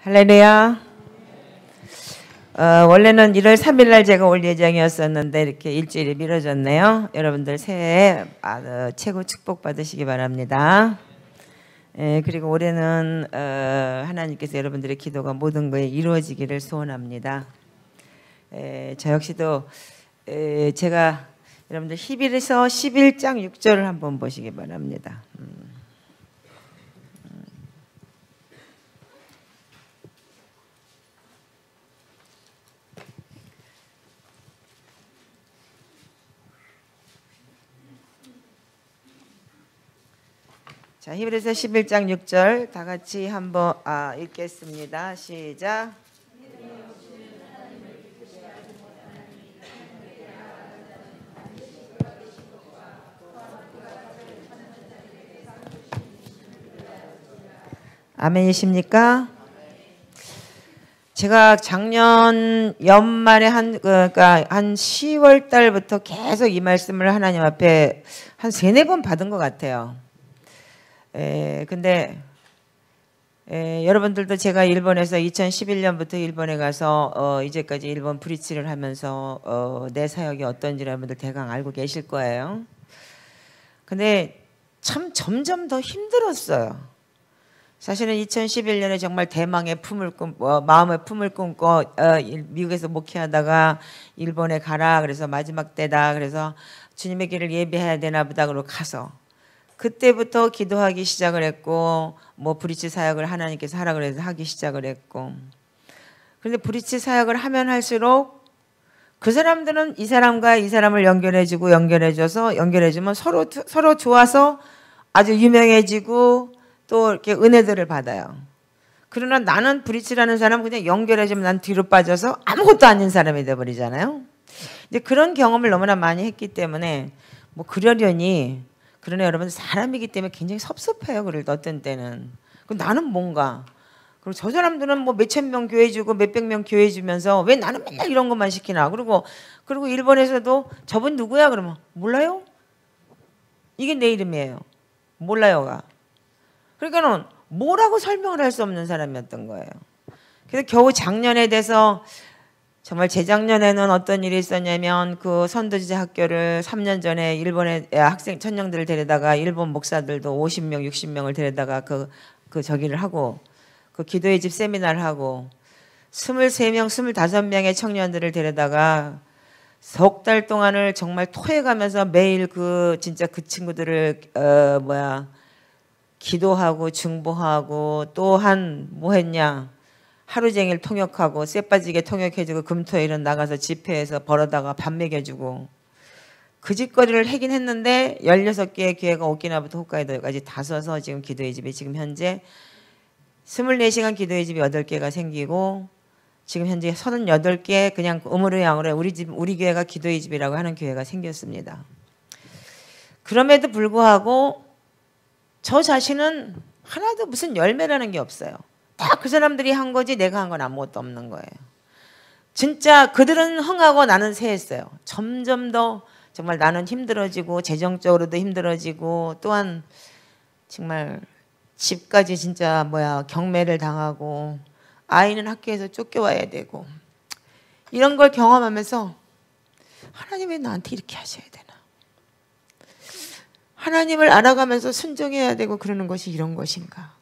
할렐루야. 원래는 1월 3일 날 제가 올 예정이었었는데 이렇게 일주일이 미뤄졌네요. 여러분들 새해 최고 축복 받으시기 바랍니다. 그리고 올해는 하나님께서 여러분들의 기도가 모든 것에 이루어지기를 소원합니다. 저 역시도 제가 여러분들 히브리서 11장 6절을 한번 보시기 바랍니다. 자, 히브리서 11장 6절 다 같이 한번 읽겠습니다. 시작. 아멘이십니까? 제가 작년 연말에 그러니까 한 10월 달부터 계속 이 말씀을 하나님 앞에 한 3-4번 받은 것 같아요. 근데 여러분들도 제가 일본에서 2011년부터 일본에 가서 이제까지 일본 브리치를 하면서 내 사역이 어떤지 여러분들 대강 알고 계실 거예요. 근데 참 점점 더 힘들었어요. 사실은 2011년에 정말 대망의 마음의 품을 꿈고 미국에서 목회하다가 일본에 가라 그래서 마지막 때다 그래서 주님의 길을 예배해야 되나 보다 그러고 가서 그때부터 기도하기 시작을 했고 뭐 브리치 사역을 하나님께서 하라 그래서 하기 시작을 했고 그런데 브리치 사역을 하면 할수록 그 사람들은 이 사람과 이 사람을 연결해주고 연결해주면 서로 좋아서 아주 유명해지고 또 이렇게 은혜들을 받아요. 그러나 나는 브리치라는 사람은 그냥 연결해주면 난 뒤로 빠져서 아무것도 아닌 사람이 돼버리잖아요. 이제 그런 경험을 너무나 많이 했기 때문에 뭐 그러나 여러분 사람이기 때문에 굉장히 섭섭해요. 그럴 때 어떤 때는. 그럼 나는 뭔가. 그리고 저 사람들은 뭐 몇천 명 교회 주고 몇백 명 교회 주면서 왜 나는 맨날 이런 것만 시키나. 그리고 일본에서도 저분 누구야? 그러면 몰라요? 이게 내 이름이에요. 몰라요가. 그러니까는 뭐라고 설명을 할 수 없는 사람이었던 거예요. 그래서 겨우 작년에 돼서 정말 재작년에는 어떤 일이 있었냐면 그 선도지자 학교를 3년 전에 일본의 학생 천령들을 데려다가 일본 목사들도 50명, 60명을 데려다가 저기를 하고 그 기도의 집 세미나를 하고 23명, 25명의 청년들을 데려다가 석 달 동안을 정말 토해가면서 매일 진짜 그 친구들을 기도하고 중보하고 또한 뭐 했냐 하루 종일 통역하고 쇠 빠지게 통역해주고 금토일은 나가서 집회에서 벌어다가 밥 먹여주고 그 짓거리를 하긴 했는데 16개의 교회가 오키나와부터 홋카이도까지 다 서서 지금 기도의 집이 지금 현재 24시간 기도의 집이 8개가 생기고 지금 현재 38개 그냥 의무로양으로 우리 교회가 기도의 집이라고 하는 교회가 생겼습니다. 그럼에도 불구하고 저 자신은 하나도 무슨 열매라는 게 없어요. 다 그 사람들이 한 거지 내가 한 건 아무것도 없는 거예요. 진짜 그들은 흥하고 나는 쇠했어요. 점점 더 정말 나는 힘들어지고 재정적으로도 힘들어지고 또한 정말 집까지 진짜 경매를 당하고 아이는 학교에서 쫓겨와야 되고 이런 걸 경험하면서 하나님 왜 나한테 이렇게 하셔야 되나. 하나님을 알아가면서 순종해야 되고 그러는 것이 이런 것인가.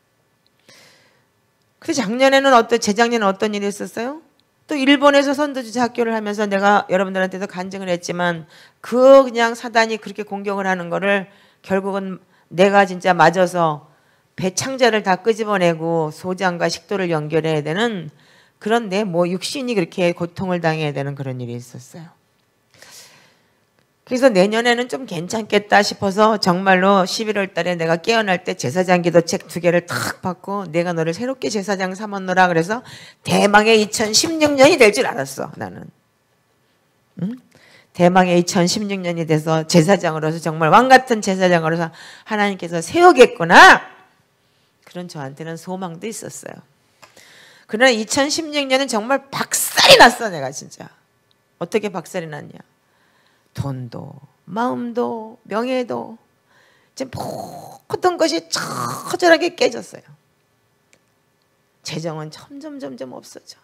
그래서 재작년에는 어떤 일이 있었어요? 또 일본에서 선도지자 학교를 하면서 내가 여러분들한테도 간증을 했지만 그냥 사단이 그렇게 공격을 하는 거를 결국은 내가 진짜 맞아서 배창자를 다 끄집어내고 소장과 식도를 연결해야 되는 그런 내 육신이 그렇게 고통을 당해야 되는 그런 일이 있었어요. 그래서 내년에는 좀 괜찮겠다 싶어서 정말로 11월 달에 내가 깨어날 때 제사장 기도책 2개를 탁 받고 내가 너를 새롭게 제사장 삼았노라 그래서 대망의 2016년이 될 줄 알았어 나는. 응? 대망의 2016년이 돼서 제사장으로서 정말 왕같은 제사장으로서 하나님께서 세우겠구나. 그런 저한테는 소망도 있었어요. 그러나 2016년은 정말 박살이 났어 내가 진짜. 어떻게 박살이 났냐. 돈도 마음도 명예도 이제 모든 것이 처절하게 깨졌어요. 재정은 점점 없어져.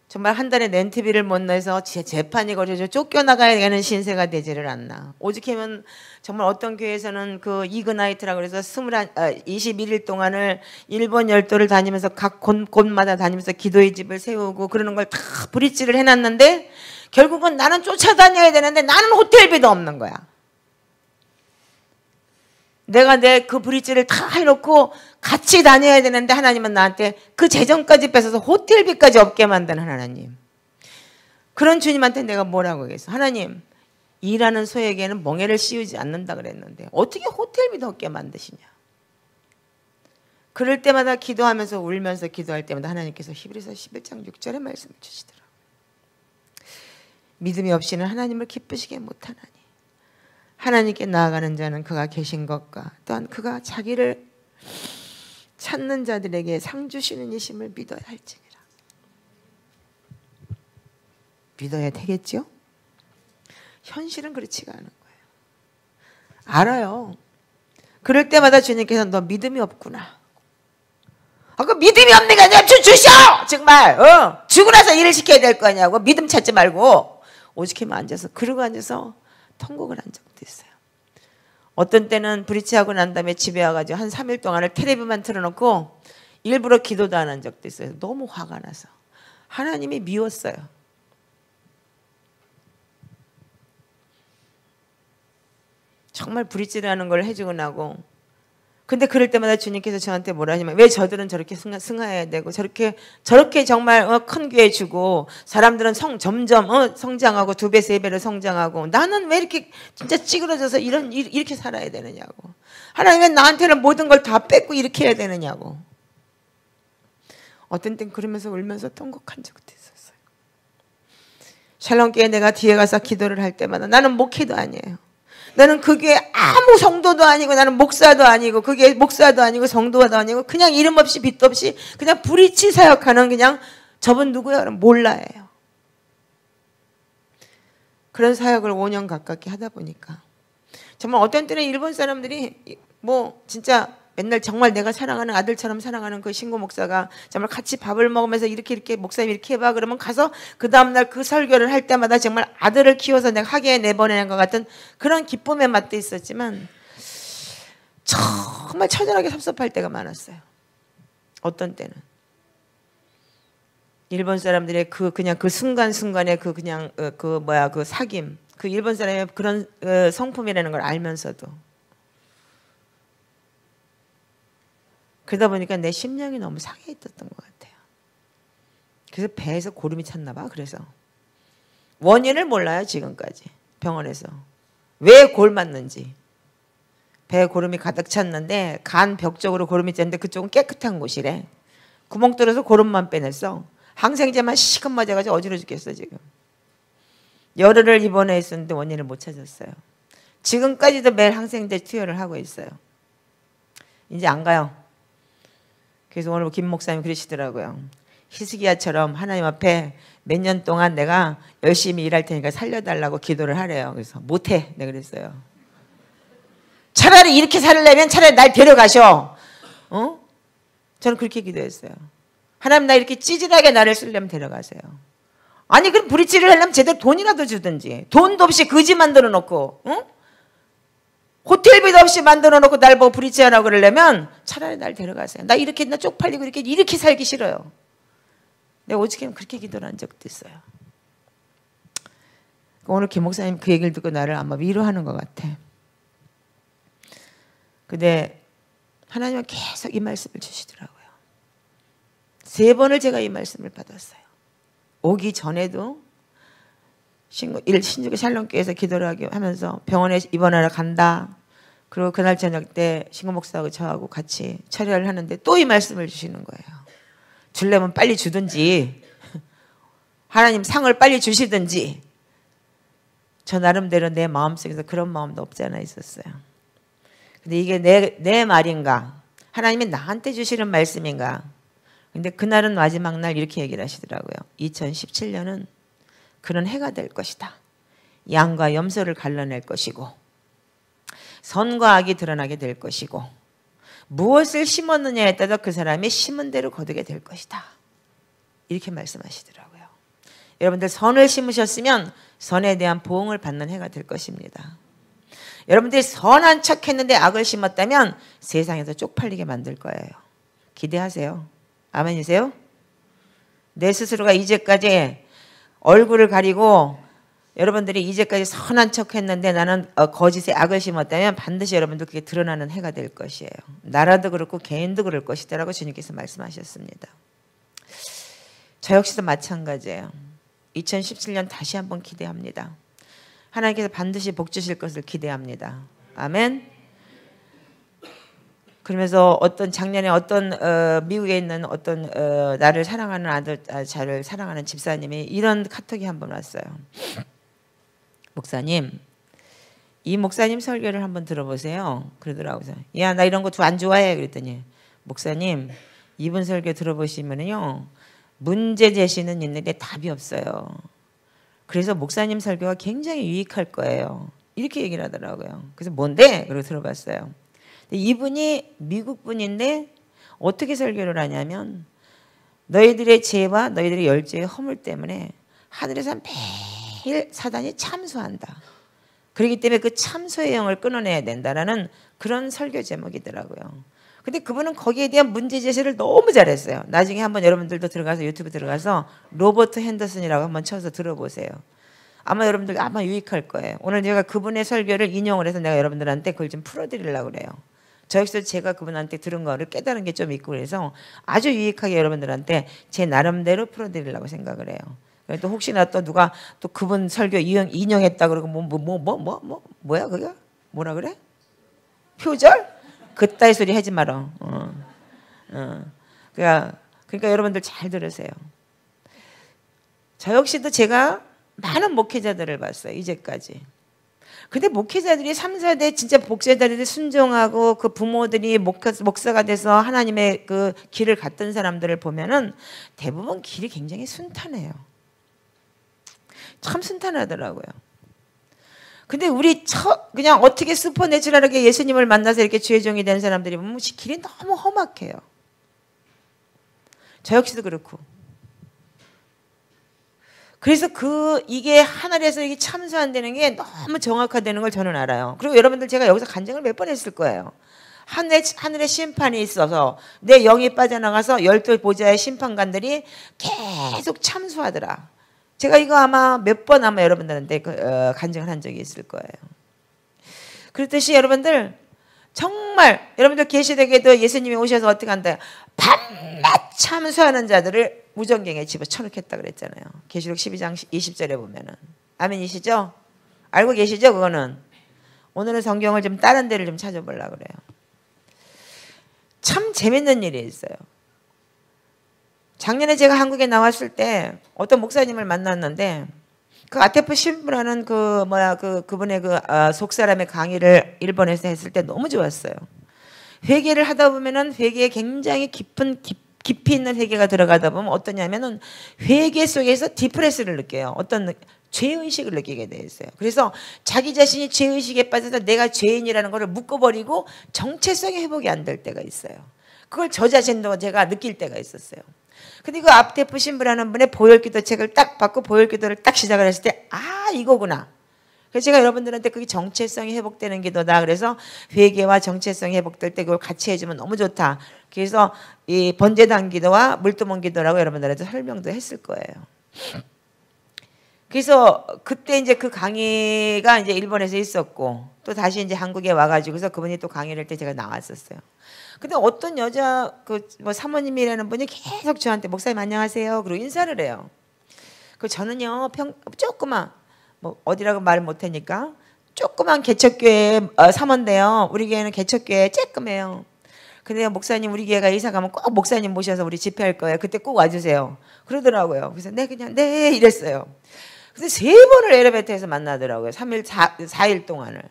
정말 한 달에 렌트비를 못 내서 재판이 걸려서 쫓겨나가야 되는 신세가 되지를 않나. 오죽하면 정말 어떤 교회에서는 그 이그나이트라고 그래서 21일 동안을 일본 열도를 다니면서 각 곳마다 다니면서 기도의 집을 세우고 그러는 걸 다 브릿지를 해놨는데 결국은 나는 쫓아다녀야 되는데 나는 호텔비도 없는 거야. 내가 내 그 브릿지를 다 해놓고 같이 다녀야 되는데 하나님은 나한테 그 재정까지 뺏어서 호텔비까지 없게 만든 하나님. 그런 주님한테 내가 뭐라고 하겠어. 하나님, 일하는 소에게는 멍에를 씌우지 않는다 그랬는데 어떻게 호텔비도 없게 만드시냐. 그럴 때마다 기도하면서 울면서 기도할 때마다 하나님께서 히브리서 11장 6절에 말씀을 주시더라고요. 믿음이 없이는 하나님을 기쁘시게 못하나니 하나님께 나아가는 자는 그가 계신 것과 또한 그가 자기를 찾는 자들에게 상 주시는 이심을 믿어야 할지니라. 믿어야 되겠죠? 현실은 그렇지가 않은 거예요. 알아요. 그럴 때마다 주님께서 너 믿음이 없구나. 그 믿음이 없는 게 아니라 주셔! 정말 주고 나서 일을 시켜야 될 거 아니냐고. 믿음 찾지 말고 오죽하면 앉아서 그러고 앉아서 통곡을 한 적도 있어요. 어떤 때는 브릿지하고 난 다음에 집에 와가지고 한 3일 동안을 텔레비만 틀어놓고 일부러 기도도 안 한 적도 있어요. 너무 화가 나서. 하나님이 미웠어요. 정말 브릿지라는 걸 해주고 나고. 근데 그럴 때마다 주님께서 저한테 뭐라 하냐면 왜 저들은 저렇게 승하해야 되고 저렇게 정말 큰 교회 주고 사람들은 점점 성장하고 2배 3배로 성장하고 나는 왜 이렇게 진짜 찌그러져서 이렇게 살아야 되느냐고. 하나님 왜 나한테는 모든 걸 다 뺏고 이렇게 해야 되느냐고. 어떤 땐 그러면서 울면서 통곡한 적도 있었어요. 샬롬교회 내가 뒤에 가서 기도를 할 때마다 나는 목회도 아니에요. 나는 그 교회 아무 성도도 아니고 나는 목사도 아니고 그게 목사도 아니고 성도도 아니고 그냥 이름 없이 빚도 없이 그냥 브릿지 사역하는 그냥 저분 누구야? 몰라요. 그런 사역을 5년 가깝게 하다 보니까 정말 어떤 때는 일본 사람들이 뭐 진짜 맨날 정말 내가 사랑하는 아들처럼 사랑하는 그 신고 목사가 정말 같이 밥을 먹으면서 이렇게 목사님 이렇게 해봐 그러면 가서 그 다음날 그 설교를 할 때마다 정말 아들을 키워서 내가 학예에 내보내는 것 같은 그런 기쁨의 맛도 있었지만 정말 처절하게 섭섭할 때가 많았어요. 어떤 때는 일본 사람들의 그냥 그 순간순간의 그 사귐 그 일본 사람의 그런 성품이라는 걸 알면서도 그러다 보니까 내 심령이 너무 상해 있었던 것 같아요. 그래서 배에서 고름이 찼나 봐. 그래서 원인을 몰라요. 지금까지 병원에서 왜 골 맞는지. 배에 고름이 가득 찼는데 간 벽 쪽으로 고름이 찼는데 그쪽은 깨끗한 곳이래. 구멍 뚫어서 고름만 빼냈어. 항생제만 시컷 맞아가지고 어지러 죽겠어 지금. 열흘을 입원해 있었는데 원인을 못 찾았어요. 지금까지도 매일 항생제 투여를 하고 있어요. 이제 안 가요. 그래서 오늘 김 목사님 그러시더라고요. 히스기야처럼 하나님 앞에 몇 년 동안 내가 열심히 일할 테니까 살려달라고 기도를 하래요. 그래서 못해. 내가 그랬어요. 차라리 이렇게 살려면 차라리 날 데려가셔. 저는 그렇게 기도했어요. 하나님 나 이렇게 찌질하게 나를 쓰려면 데려가세요. 아니 그럼 브릿지를 하려면 제대로 돈이라도 주든지. 돈도 없이 거지 만들어 놓고 호텔비도 없이 만들어 놓고 날 보고 브릿지 하라고 그러려면 차라리 날 데려가세요. 나 쪽팔리고 이렇게 살기 싫어요. 내가 오죽하면 그렇게 기도를 한 적도 있어요. 오늘 김 목사님 그 얘기를 듣고 나를 아마 위로하는 것 같아. 근데 하나님은 계속 이 말씀을 주시더라고요. 3번을 제가 이 말씀을 받았어요. 오기 전에도 신주교 샬롬교회에서 기도를 하면서 병원에 입원하러 간다. 그리고 그날 저녁 때 신고 목사하고 저하고 같이 철회를 하는데 또 이 말씀을 주시는 거예요. 주려면 빨리 주든지 하나님 상을 빨리 주시든지. 저 나름대로 내 마음속에서 그런 마음도 없지 않아 있었어요. 근데 이게 내 말인가? 하나님이 나한테 주시는 말씀인가? 근데 그날은 마지막 날 이렇게 얘기를 하시더라고요. 2017년은 그런 해가 될 것이다. 양과 염소를 갈라낼 것이고 선과 악이 드러나게 될 것이고 무엇을 심었느냐에 따라 그 사람이 심은 대로 거두게 될 것이다. 이렇게 말씀하시더라고요. 여러분들 선을 심으셨으면 선에 대한 보응을 받는 해가 될 것입니다. 여러분들이 선한 척 했는데 악을 심었다면 세상에서 쪽팔리게 만들 거예요. 기대하세요. 아멘이세요? 내 스스로가 이제까지 얼굴을 가리고 여러분들이 이제까지 선한 척 했는데 나는 거짓에 악을 심었다면 반드시 여러분들 그게 드러나는 해가 될 것이에요. 나라도 그렇고 개인도 그럴 것이다 라고 주님께서 말씀하셨습니다. 저 역시도 마찬가지예요. 2017년 다시 한번 기대합니다. 하나님께서 반드시 복 주실 것을 기대합니다. 아멘. 그러면서 어떤 작년에 어떤 미국에 있는 어떤 나를 사랑하는 아들, 저를 사랑하는 집사님이 이런 카톡이 한번 왔어요. 목사님, 이 목사님 설교를 한번 들어보세요. 그러더라고요. 야, 나 이런 거 안 좋아해. 그랬더니 목사님, 이분 설교 들어보시면요 문제 제시는 있는데 답이 없어요. 그래서 목사님 설교가 굉장히 유익할 거예요. 이렇게 얘기를 하더라고요. 그래서 뭔데? 그러고 들어봤어요. 이분이 미국 분인데 어떻게 설교를 하냐면 너희들의 죄와 너희들의 열죄의 허물 때문에 하늘에서 매일 사단이 참소한다. 그렇기 때문에 그 참소의 영을 끊어내야 된다라는 그런 설교 제목이더라고요. 근데 그분은 거기에 대한 문제 제시를 너무 잘했어요. 나중에 한번 여러분들도 들어가서 유튜브 들어가서 로버트 핸더슨이라고 한번 쳐서 들어보세요. 아마 여러분들 아마 유익할 거예요. 오늘 제가 그분의 설교를 인용을 해서 내가 여러분들한테 그걸 좀 풀어드리려고 그래요. 저 역시도 제가 그분한테 들은 거를 깨달은 게 좀 있고 그래서 아주 유익하게 여러분들한테 제 나름대로 풀어드리려고 생각을 해요. 또 혹시나 또 누가 또 그분 설교 인용했다 그러고 뭐야 그게? 뭐라 그래? 표절? 그따위 소리 하지 마라. 그러니까 여러분들 잘 들으세요. 저 역시도 제가 많은 목회자들을 봤어요. 이제까지. 근데 목회자들이 3, 4대 진짜 목회자들이 순종하고 그 부모들이 목사가 돼서 하나님의 그 길을 갔던 사람들을 보면은 대부분 길이 굉장히 순탄해요. 참 순탄하더라고요. 근데 우리 그냥 어떻게 슈퍼내추럴하게 예수님을 만나서 이렇게 주의 종이 된 사람들이 보면 길이 너무 험악해요. 저 역시도 그렇고. 그래서 이게 하늘에서 이게 참소한다는 게 너무 정확하다는 걸 저는 알아요. 그리고 여러분들 제가 여기서 간증을 몇 번 했을 거예요. 하늘에 심판이 있어서 내 영이 빠져나가서 12 보좌의 심판관들이 계속 참소하더라. 제가 이거 아마 몇 번 아마 여러분들한테 간증을 한 적이 있을 거예요. 그렇듯이 여러분들 정말 여러분들 계시되게도 예수님이 오셔서 어떻게 한다? 밤낮 참소하는 자들을 무전경에 집어쳐넣겠다 그랬잖아요. 계시록 12장 20절에 보면은. 아멘이시죠? 알고 계시죠? 그거는. 오늘은 성경을 좀 다른 데를 좀 찾아보려고 그래요. 참 재밌는 일이 있어요. 작년에 제가 한국에 나왔을 때 어떤 목사님을 만났는데 그 아테프 신부라는 그분의 속사람의 강의를 일본에서 했을 때 너무 좋았어요. 회개를 하다 보면은 회개에 굉장히 깊이 있는 회개가 들어가다 보면 어떠냐면은 회개 속에서 디프레스를 느껴요. 어떤 죄의식을 느끼게 돼 있어요. 그래서 자기 자신이 죄의식에 빠져서 내가 죄인이라는 것을 묶어버리고 정체성의 회복이 안 될 때가 있어요. 그걸 저 자신도 제가 느낄 때가 있었어요. 근데 그 아테프 신부라는 분의 보혈기도 책을 딱 받고 보혈기도를 딱 시작을 했을 때 이거구나. 그래서 제가 여러분들한테 그게 정체성이 회복되는 기도다. 그래서 회개와 정체성이 회복될 때 그걸 같이 해주면 너무 좋다. 그래서 이 번제단 기도와 물두멍 기도라고 여러분들한테 설명도 했을 거예요. 그래서 그때 이제 그 강의가 이제 일본에서 있었고 또 다시 이제 한국에 와가지고서 그분이 또 강의를 할 때 제가 나왔었어요. 근데 어떤 여자 사모님이라는 분이 계속 저한테 목사님 안녕하세요. 그리고 인사를 해요. 그 저는요 조그만 어디라고 말을 못하니까 조그만 개척교회 사모인데요. 우리 교회는 개척교회 쬐끔해요. 근데 목사님 우리 교회가 이사 가면 꼭 목사님 모셔서 우리 집회할 거예요. 그때 꼭 와주세요. 그러더라고요. 그래서 네 이랬어요. 그래서 3번을 엘리베이터에서 만나더라고요. 4일 동안을.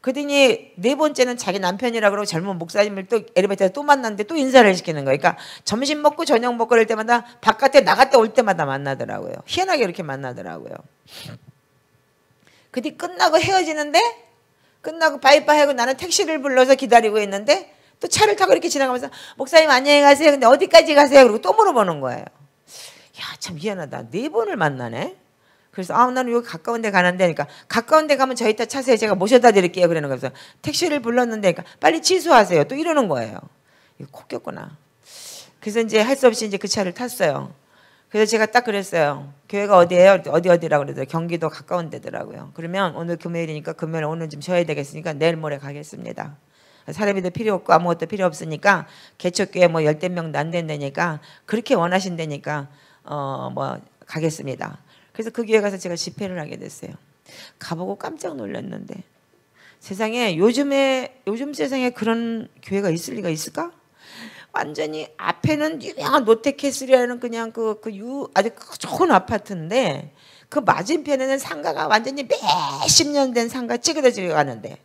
그러더니 4번째는 자기 남편이라 그러고 젊은 목사님을 또 엘리베이터에서 또 만났는데 또 인사를 시키는 거예요. 그러니까 점심 먹고 저녁 먹고 그럴 때마다 바깥에 나갔다 올 때마다 만나더라고요. 희한하게 이렇게 만나더라고요. 근데 끝나고 헤어지는데 끝나고 바이바이 하고 나는 택시를 불러서 기다리고 있는데 또 차를 타고 이렇게 지나가면서 목사님 안녕히 가세요. 근데 어디까지 가세요? 그리고 또 물어보는 거예요. 야, 참 미안하다. 4번을 만나네. 그래서 나는 여기 가까운 데 가는데, 그러니까 가까운 데 가면 저희 차 차세요. 제가 모셔다 드릴게요. 그러는 거예요. 그래서 택시를 불렀는데, 그러니까 빨리 취소하세요. 또 이러는 거예요. 이거 코 꼈구나. 그래서 이제 할 수 없이 이제 그 차를 탔어요. 그래서 제가 딱 그랬어요. 교회가 어디예요? 어디라고 그러더라고요. 경기도 가까운 데더라고요. 그러면 오늘 금요일이니까 금요일 오늘 좀 쉬어야 되겠으니까 내일 모레 가겠습니다. 사람이도 필요 없고 아무것도 필요 없으니까 개척교회 뭐 10명도 안 된다니까 그렇게 원하신다니까 뭐 가겠습니다. 그래서 그 교회 가서 제가 집회를 하게 됐어요. 가보고 깜짝 놀랐는데 세상에 요즘 세상에 그런 교회가 있을 리가 있을까? 완전히 앞에는 유명한 노태캐슬이라는 그냥 아주 좋은 아파트인데 그 맞은편에는 상가가 완전히 몇십 년 된 상가 찌그러지게 가는데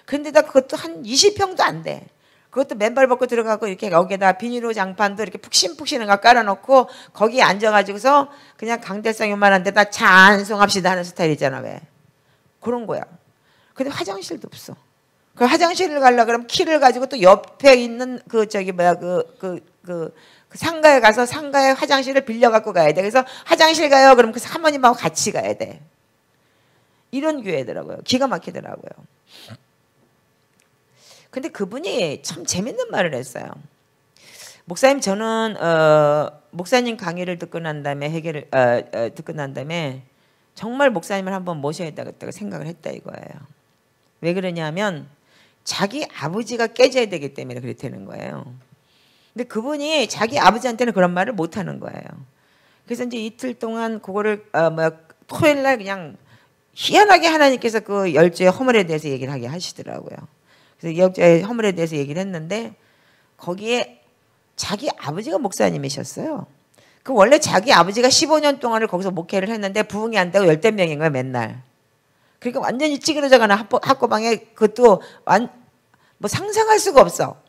근데다 그것도 한 20평도 안 돼. 그것도 맨발 벗고 들어가고 이렇게 여기에다 비닐로 장판도 이렇게 푹신푹신한 거 깔아놓고 거기에 앉아가지고서 그냥 강대상 요만한 데다 찬송합시다 하는 스타일이잖아. 왜? 그런 거야. 근데 화장실도 없어. 그 화장실을 가려고 그러면 키를 가지고 또 옆에 있는 그 상가에 가서 상가에 화장실을 빌려 갖고 가야 돼. 그래서 화장실 가요. 그럼 그 사모님하고 같이 가야 돼. 이런 교회더라고요. 기가 막히더라고요. 근데 그분이 참 재밌는 말을 했어요. 목사님 저는 목사님 강의를 듣고 난 다음에 듣고 난 다음에 정말 목사님을 한번 모셔야 되겠다고 생각을 했다 이거예요. 왜 그러냐면 자기 아버지가 깨져야 되기 때문에 그렇다는 거예요. 근데 그분이 자기 아버지한테는 그런 말을 못 하는 거예요. 그래서 이제 이틀 동안 그거를 토요일 날 그냥 희한하게 하나님께서 그 열조의 허물에 대해서 얘기를 하게 하시더라고요. 그래서 열조의 허물에 대해서 얘기를 했는데 거기에 자기 아버지가 목사님이셨어요. 그 원래 자기 아버지가 15년 동안을 거기서 목회를 했는데 부흥이 안 되고 10명인 거예요, 맨날. 그러니까 완전히 찌그러져가는 학고방에 그것도 뭐 상상할 수가 없어.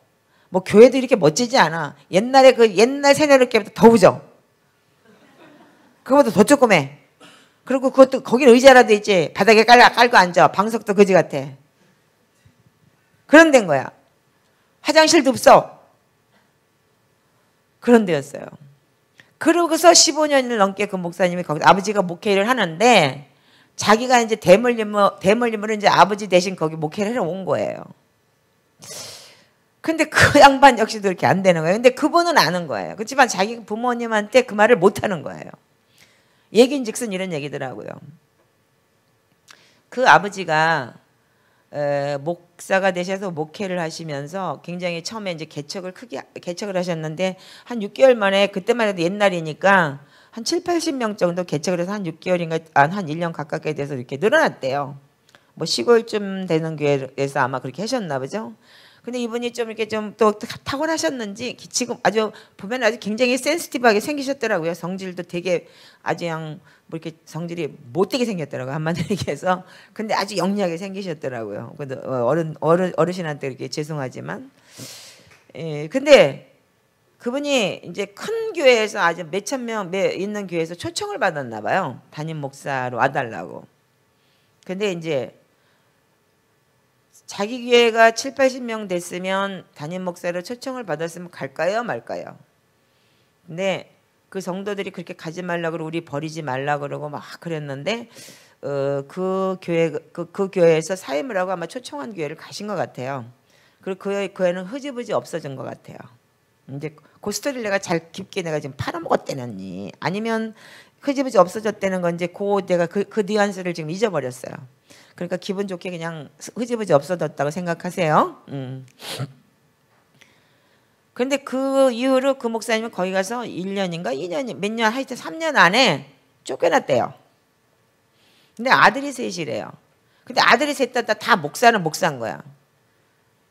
뭐 교회도 이렇게 멋지지 않아. 옛날에 그 옛날 새내롭게부터 더 우죠. 그거보다 더 조그매. 그리고 그것도 거기는 의자라도 있지. 바닥에 깔고 앉아. 방석도 거지 같아. 그런 데인 거야. 화장실도 없어. 그런 데였어요. 그러고서 15년을 넘게 그 목사님이 거기 아버지가 목회를 하는데 자기가 이제 대물림으로 이제 아버지 대신 거기 목회를 해서 온 거예요. 근데 그 양반 역시도 이렇게 안 되는 거예요. 근데 그분은 아는 거예요. 그렇지만 자기 부모님한테 그 말을 못 하는 거예요. 얘기인즉슨 이런 얘기더라고요. 그 아버지가 목사가 되셔서 목회를 하시면서 굉장히 처음에 이제 개척을 하셨는데 한 6개월 만에 그때만 해도 옛날이니까 한 70-80명 정도 개척을 해서 한 6개월인가 한 1년 가깝게 돼서 이렇게 늘어났대요. 뭐 시골쯤 되는 교회에서 아마 그렇게 하셨나 보죠. 근데 이분이 좀 이렇게 좀 또 타고나셨는지 지금 아주 보면 아주 굉장히 센시티브하게 생기셨더라고요. 성질도 되게 아주 그냥 뭐 이렇게 성질이 못되게 생겼더라고요. 한마디로 얘기해서. 근데 아주 영리하게 생기셨더라고요. 근데 어르신한테 이렇게 죄송하지만. 근데 그분이 이제 큰 교회에서 아주 몇천 명 있는 교회에서 초청을 받았나 봐요. 담임 목사로 와달라고. 근데 이제 자기 교회가 70-80명 됐으면 담임 목사로 초청을 받았으면 갈까요 말까요? 근데 그 성도들이 그렇게 가지 말라 그러고 우리 버리지 말라 그러고 막 그랬는데 그 교회에서 사임을 하고 아마 초청한 교회를 가신 것 같아요. 그리고 그 교회는 흐지부지 없어진 것 같아요. 이제 그 스토리를 내가 잘 깊게 내가 지금 팔아먹었대는니 아니면 흐지부지 없어졌다는 건 이제 내가 그 뉘앙스를 지금 잊어버렸어요. 그러니까 기분 좋게 그냥 흐지부지 없어졌다고 생각하세요. 그런데 그 이후로 그 목사님은 거기 가서 1년인가 2년 몇 년 하여튼 3년 안에 쫓겨났대요. 근데 아들이 셋이래요. 근데 아들이 셋 다 목사는 목사인 거야.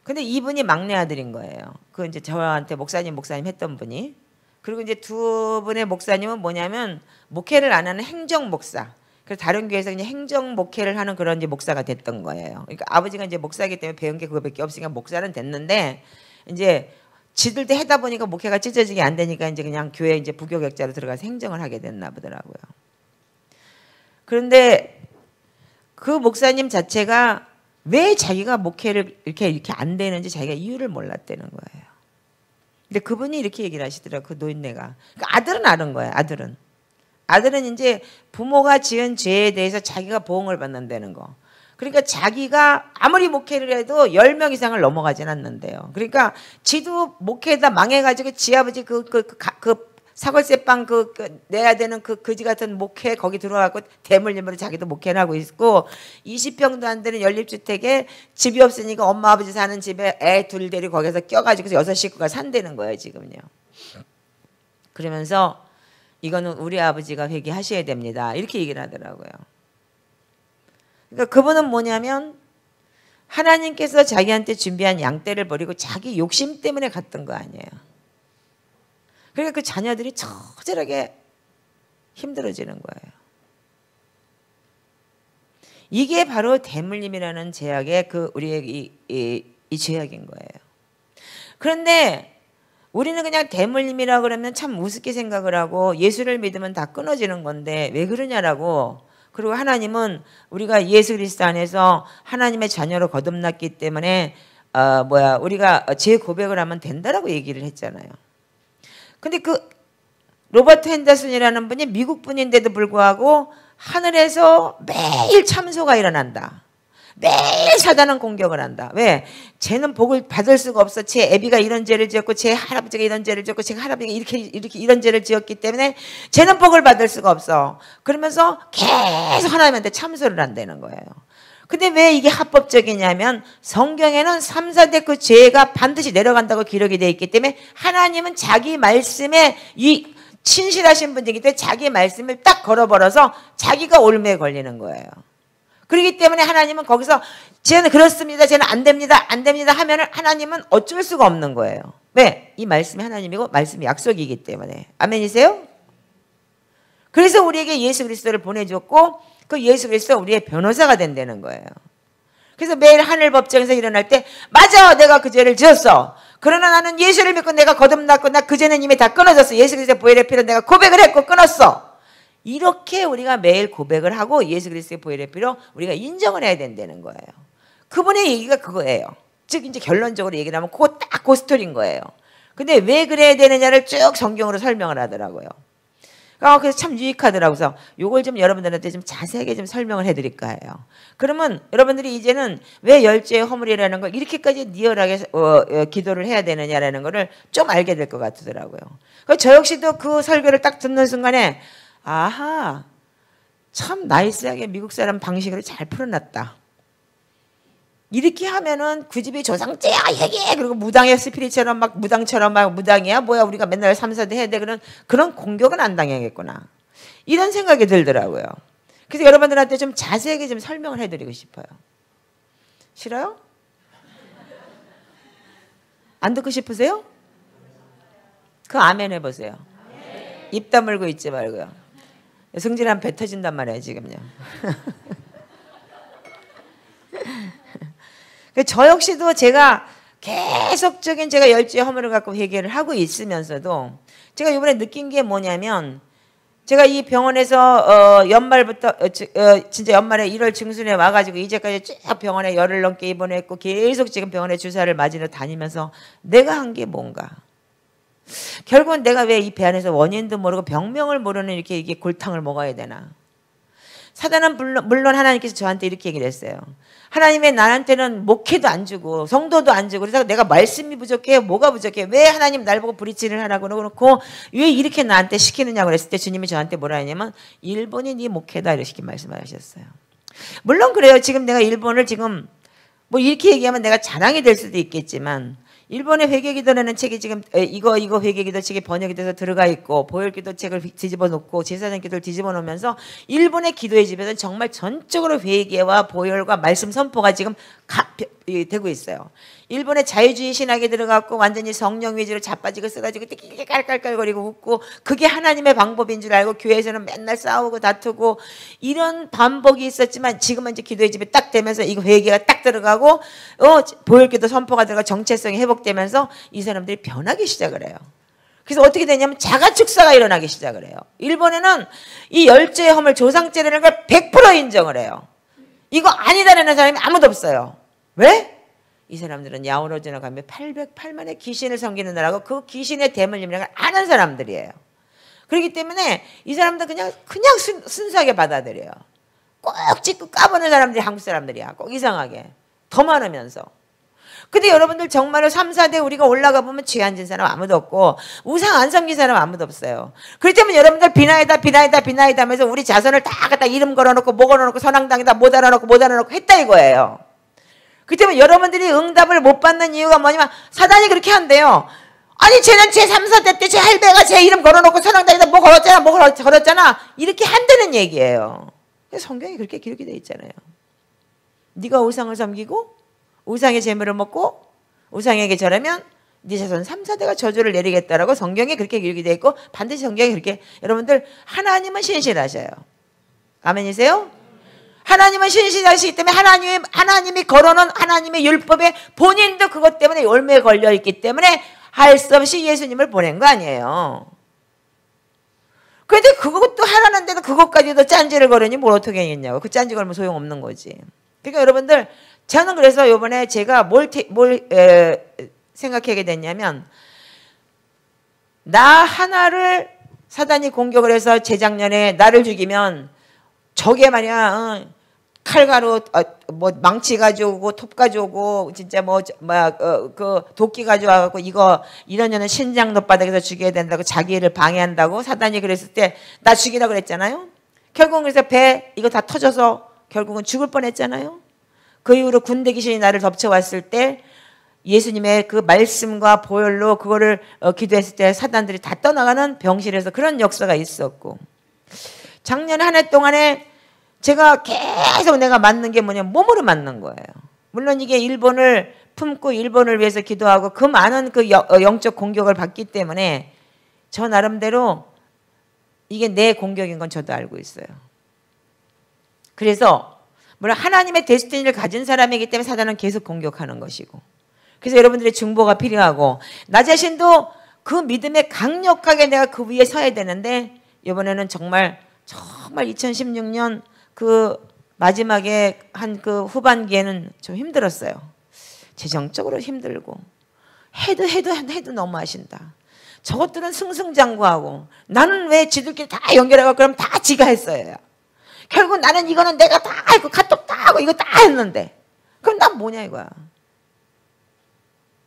근데 이분이 막내 아들인 거예요. 그 이제 저한테 목사님 했던 분이. 그리고 이제 두 분의 목사님은 뭐냐면 목회를 안 하는 행정 목사. 그래서 다른 교회에서 그냥 행정 목회를 하는 그런 이제 목사가 됐던 거예요. 그러니까 아버지가 이제 목사이기 때문에 배운 게 그거밖에 없으니까 목사는 됐는데 이제 지들도 하다 보니까 목회가 찢어지게 안 되니까 이제 그냥 교회 이제 부교격자로 들어가서 행정을 하게 됐나 보더라고요. 그런데 그 목사님 자체가 왜 자기가 목회를 이렇게 안 되는지 자기가 이유를 몰랐다는 거예요. 근데 그분이 이렇게 얘기를 하시더라고요. 그 노인네가. 그러니까 아들은 아는 거예요. 아들은 이제 부모가 지은 죄에 대해서 자기가 보응을 받는다는 거. 그러니까 자기가 아무리 목회를 해도 10명 이상을 넘어가진 않는데요. 그러니까 지도 목회에다 망해가지고 지 아버지 그 사골세빵 내야 되는 그 거지 같은 목회 거기 들어가고 대물림으로 자기도 목회를 하고 있고 20평도 안 되는 연립주택에 집이 없으니까 엄마 아버지 사는 집에 애 둘 데리고 거기서 껴가지고 6식구가 산다는 거예요 지금요. 그러면서 이거는 우리 아버지가 회개하셔야 됩니다. 이렇게 얘기를 하더라고요. 그러니까 그분은 뭐냐면 하나님께서 자기한테 준비한 양떼를 버리고 자기 욕심 때문에 갔던 거 아니에요. 그러니까 그 자녀들이 처절하게 힘들어지는 거예요. 이게 바로 대물림이라는 죄악의 우리의 이 죄악인 거예요. 그런데 우리는 그냥 대물림이라고 그러면 참 우습게 생각을 하고 예수를 믿으면 다 끊어지는 건데 왜 그러냐라고. 그리고 하나님은 우리가 예수 그리스도 안에서 하나님의 자녀로 거듭났기 때문에 우리가 죄 고백을 하면 된다라고 얘기를 했잖아요. 근데 그 로버트 핸더슨이라는 분이 미국 분인데도 불구하고 하늘에서 매일 참소가 일어난다. 매일 사단은 공격을 한다. 왜? 쟤는 복을 받을 수가 없어. 쟤 애비가 이런 죄를 지었고 쟤 할아버지가 이런 죄를 지었고 쟤 할아버지가 이렇게 이런 죄를 지었기 때문에 쟤는 복을 받을 수가 없어. 그러면서 계속 하나님한테 참소를 한다는 거예요. 근데 왜 이게 합법적이냐면 성경에는 3, 4대 그 죄가 반드시 내려간다고 기록이 되어 있기 때문에 하나님은 자기 말씀에 이 신실하신 분이기 때문에 자기 말씀을 딱 걸어버려서 자기가 올무에 걸리는 거예요. 그렇기 때문에 하나님은 거기서 쟤는 그렇습니다. 쟤는 안 됩니다. 안 됩니다 하면은 하나님은 어쩔 수가 없는 거예요. 왜? 이 말씀이 하나님이고 말씀이 약속이기 때문에. 아멘이세요? 그래서 우리에게 예수 그리스도를 보내줬고 그 예수 그리스도가 우리의 변호사가 된다는 거예요. 그래서 매일 하늘 법정에서 일어날 때 맞아 내가 그 죄를 지었어. 그러나 나는 예수를 믿고 내가 거듭났고 나 그 죄는 이미 다 끊어졌어. 예수 그리스도의 보혈의 피로 내가 고백을 했고 끊었어. 이렇게 우리가 매일 고백을 하고 예수 그리스도의 보혈의 피로 우리가 인정을 해야 된다는 거예요. 그분의 얘기가 그거예요. 즉 이제 결론적으로 얘기를 하면 그거 딱 그 스토리인 거예요. 근데 왜 그래야 되느냐를 쭉 성경으로 설명을 하더라고요. 그래서 참 유익하더라고요. 그래서 이걸 좀 여러분들한테 좀 자세하게 좀 설명을 해드릴까 해요. 그러면 여러분들이 이제는 왜 열죄의 허물이라는 걸 이렇게까지 리얼하게 기도를 해야 되느냐라는 거를 좀 알게 될 것 같더라고요. 저 역시도 그 설교를 딱 듣는 순간에 아하 참 나이스하게 미국 사람 방식으로 잘 풀어놨다. 이렇게 하면은 그 집이 조상죄야 얘기해. 그리고 무당의 스피릿처럼 막 무당처럼 막 무당이야 뭐야 우리가 맨날 3, 4대 해야 돼. 그런 공격은 안 당하겠구나. 이런 생각이 들더라고요. 그래서 여러분들한테 좀 자세하게 좀 설명을 해드리고 싶어요. 싫어요? 안 듣고 싶으세요? 그 아멘 해보세요. 입 다물고 있지 말고요. 성질하면 배 터진단 말이에요 지금요. 저 역시도 제가 계속적인 제가 열죄 허물을 갖고 회개를 하고 있으면서도 제가 이번에 느낀 게 뭐냐면 제가 이 병원에서 연말부터 진짜 연말에 1월 중순에 와가지고 이제까지 쭉 병원에 열흘 넘게 입원했고 계속 지금 병원에 주사를 맞으러 다니면서 내가 한 게 뭔가 결국은 내가 왜 이 배 안에서 원인도 모르고 병명을 모르는 이렇게 이게 골탕을 먹어야 되나. 사단은 물론 하나님께서 저한테 이렇게 얘기를 했어요. 하나님의 나한테는 목회도 안 주고 성도도 안 주고 그래서 내가 말씀이 부족해 뭐가 부족해 왜 하나님 날 보고 브리치를 하라고 그러고 왜 이렇게 나한테 시키느냐고 그랬을 때 주님이 저한테 뭐라 했냐면 일본이 네 목회다 이렇게 말씀을 하셨어요. 물론 그래요. 지금 내가 일본을 지금 뭐 이렇게 얘기하면 내가 자랑이 될 수도 있겠지만 일본의 회개기도라는 책이 지금 이거 회개기도 책이 번역이 돼서 들어가 있고 보혈기도 책을 뒤집어 놓고 제사장 기도를 뒤집어 놓으면서 일본의 기도의 집에서는 정말 전적으로 회개와 보혈과 말씀 선포가 지금 되고 있어요. 일본의 자유주의 신학에 들어갔고 완전히 성령 위주로 자빠지고 쓰가지고 깔깔깔거리고 웃고 그게 하나님의 방법인 줄 알고 교회에서는 맨날 싸우고 다투고 이런 반복이 있었지만 지금은 이제 기도의 집에 딱 되면서 이거 회개가 딱 들어가고 보혈기도 선포가 들어가 정체성이 회복되면서 이 사람들이 변하기 시작을 해요. 그래서 어떻게 되냐면 자가축사가 일어나기 시작을 해요. 일본에는 이 열죄의 허물 조상죄라는 걸 100% 인정을 해요. 이거 아니다라는 사람이 아무도 없어요. 왜? 이 사람들은 야오로즈나 가면 808만의 귀신을 섬기는 나라고 그 귀신의 대물림이라는 걸 아는 사람들이에요. 그렇기 때문에 이 사람들 그냥 순수하게 받아들여요. 꼭 찍고 까보는 사람들이 한국 사람들이야. 꼭 이상하게. 더 많으면서. 근데 여러분들 정말로 3, 4대 우리가 올라가 보면 죄 안 진 사람 아무도 없고 우상 안 섬긴 사람 아무도 없어요. 그렇기 때문에 여러분들 비나이다 하면서 우리 자손을 다 갖다 이름 걸어놓고 뭐 걸어놓고 선앙당이다 못 알아놓고 했다 이거예요. 그렇기 때문에 여러분들이 응답을 못 받는 이유가 뭐냐면 사단이 그렇게 한대요. 아니 쟤는 제 3, 4대 때 제 할배가 제 이름 걸어놓고 선앙당이다 뭐 걸었잖아 이렇게 한다는 얘기예요. 성경이 그렇게 기록이 돼 있잖아요. 네가 우상을 섬기고 우상의 재물을 먹고 우상에게 절하면 네 자손 3, 4대가 저주를 내리겠다라고 성경에 그렇게 기록이 돼 있고 반드시 성경이 그렇게 여러분들 하나님은 신실하셔요. 아멘이세요? 하나님은 신실하시기 때문에 하나님이 걸어놓은 하나님의 율법에 본인도 그것 때문에 열매에 걸려있기 때문에 할 수 없이 예수님을 보낸 거 아니에요. 그런데 그것도 하라는데도 그것까지도 짠지를 걸으니 뭘 어떻게 했냐고. 그 짠지 걸면 소용없는 거지. 그러니까 여러분들 저는 그래서 이번에 제가 뭘 생각하게 됐냐면 나 하나를 사단이 공격을 해서 재작년에 나를 죽이면 저게 말이야 칼가루 뭐 망치 가져오고 톱 가져오고 진짜 그 도끼 가져와갖고 이거 이런 년은 신장 돛바닥에서 죽여야 된다고 자기를 방해한다고 사단이 그랬을 때 나 죽이라고 그랬잖아요. 결국은 그래서 배 이거 다 터져서 결국은 죽을 뻔했잖아요. 그 이후로 군대 귀신이 나를 덮쳐왔을 때 예수님의 그 말씀과 보혈로 그거를 기도했을 때 사단들이 다 떠나가는 병실에서 그런 역사가 있었고 작년 한 해 동안에 제가 계속 내가 맞는 게 뭐냐면 몸으로 맞는 거예요. 물론 이게 일본을 품고 일본을 위해서 기도하고 그 많은 그 영적 공격을 받기 때문에 저 나름대로 이게 내 공격인 건 저도 알고 있어요. 그래서 물론 하나님의 데스티니를 가진 사람이기 때문에 사단은 계속 공격하는 것이고 그래서 여러분들의 중보가 필요하고 나 자신도 그 믿음에 강력하게 내가 그 위에 서야 되는데 이번에는 정말 2016년 그 마지막에 한 그 후반기에는 좀 힘들었어요. 재정적으로 힘들고 해도 너무 하신다. 저것들은 승승장구하고 나는 왜 지들끼리 다 연결해가 그럼 다 지가 했어요. 결국 나는 이거는 내가 다 하고 카톡 다 하고 이거 다 했는데 그럼 난 뭐냐 이거야.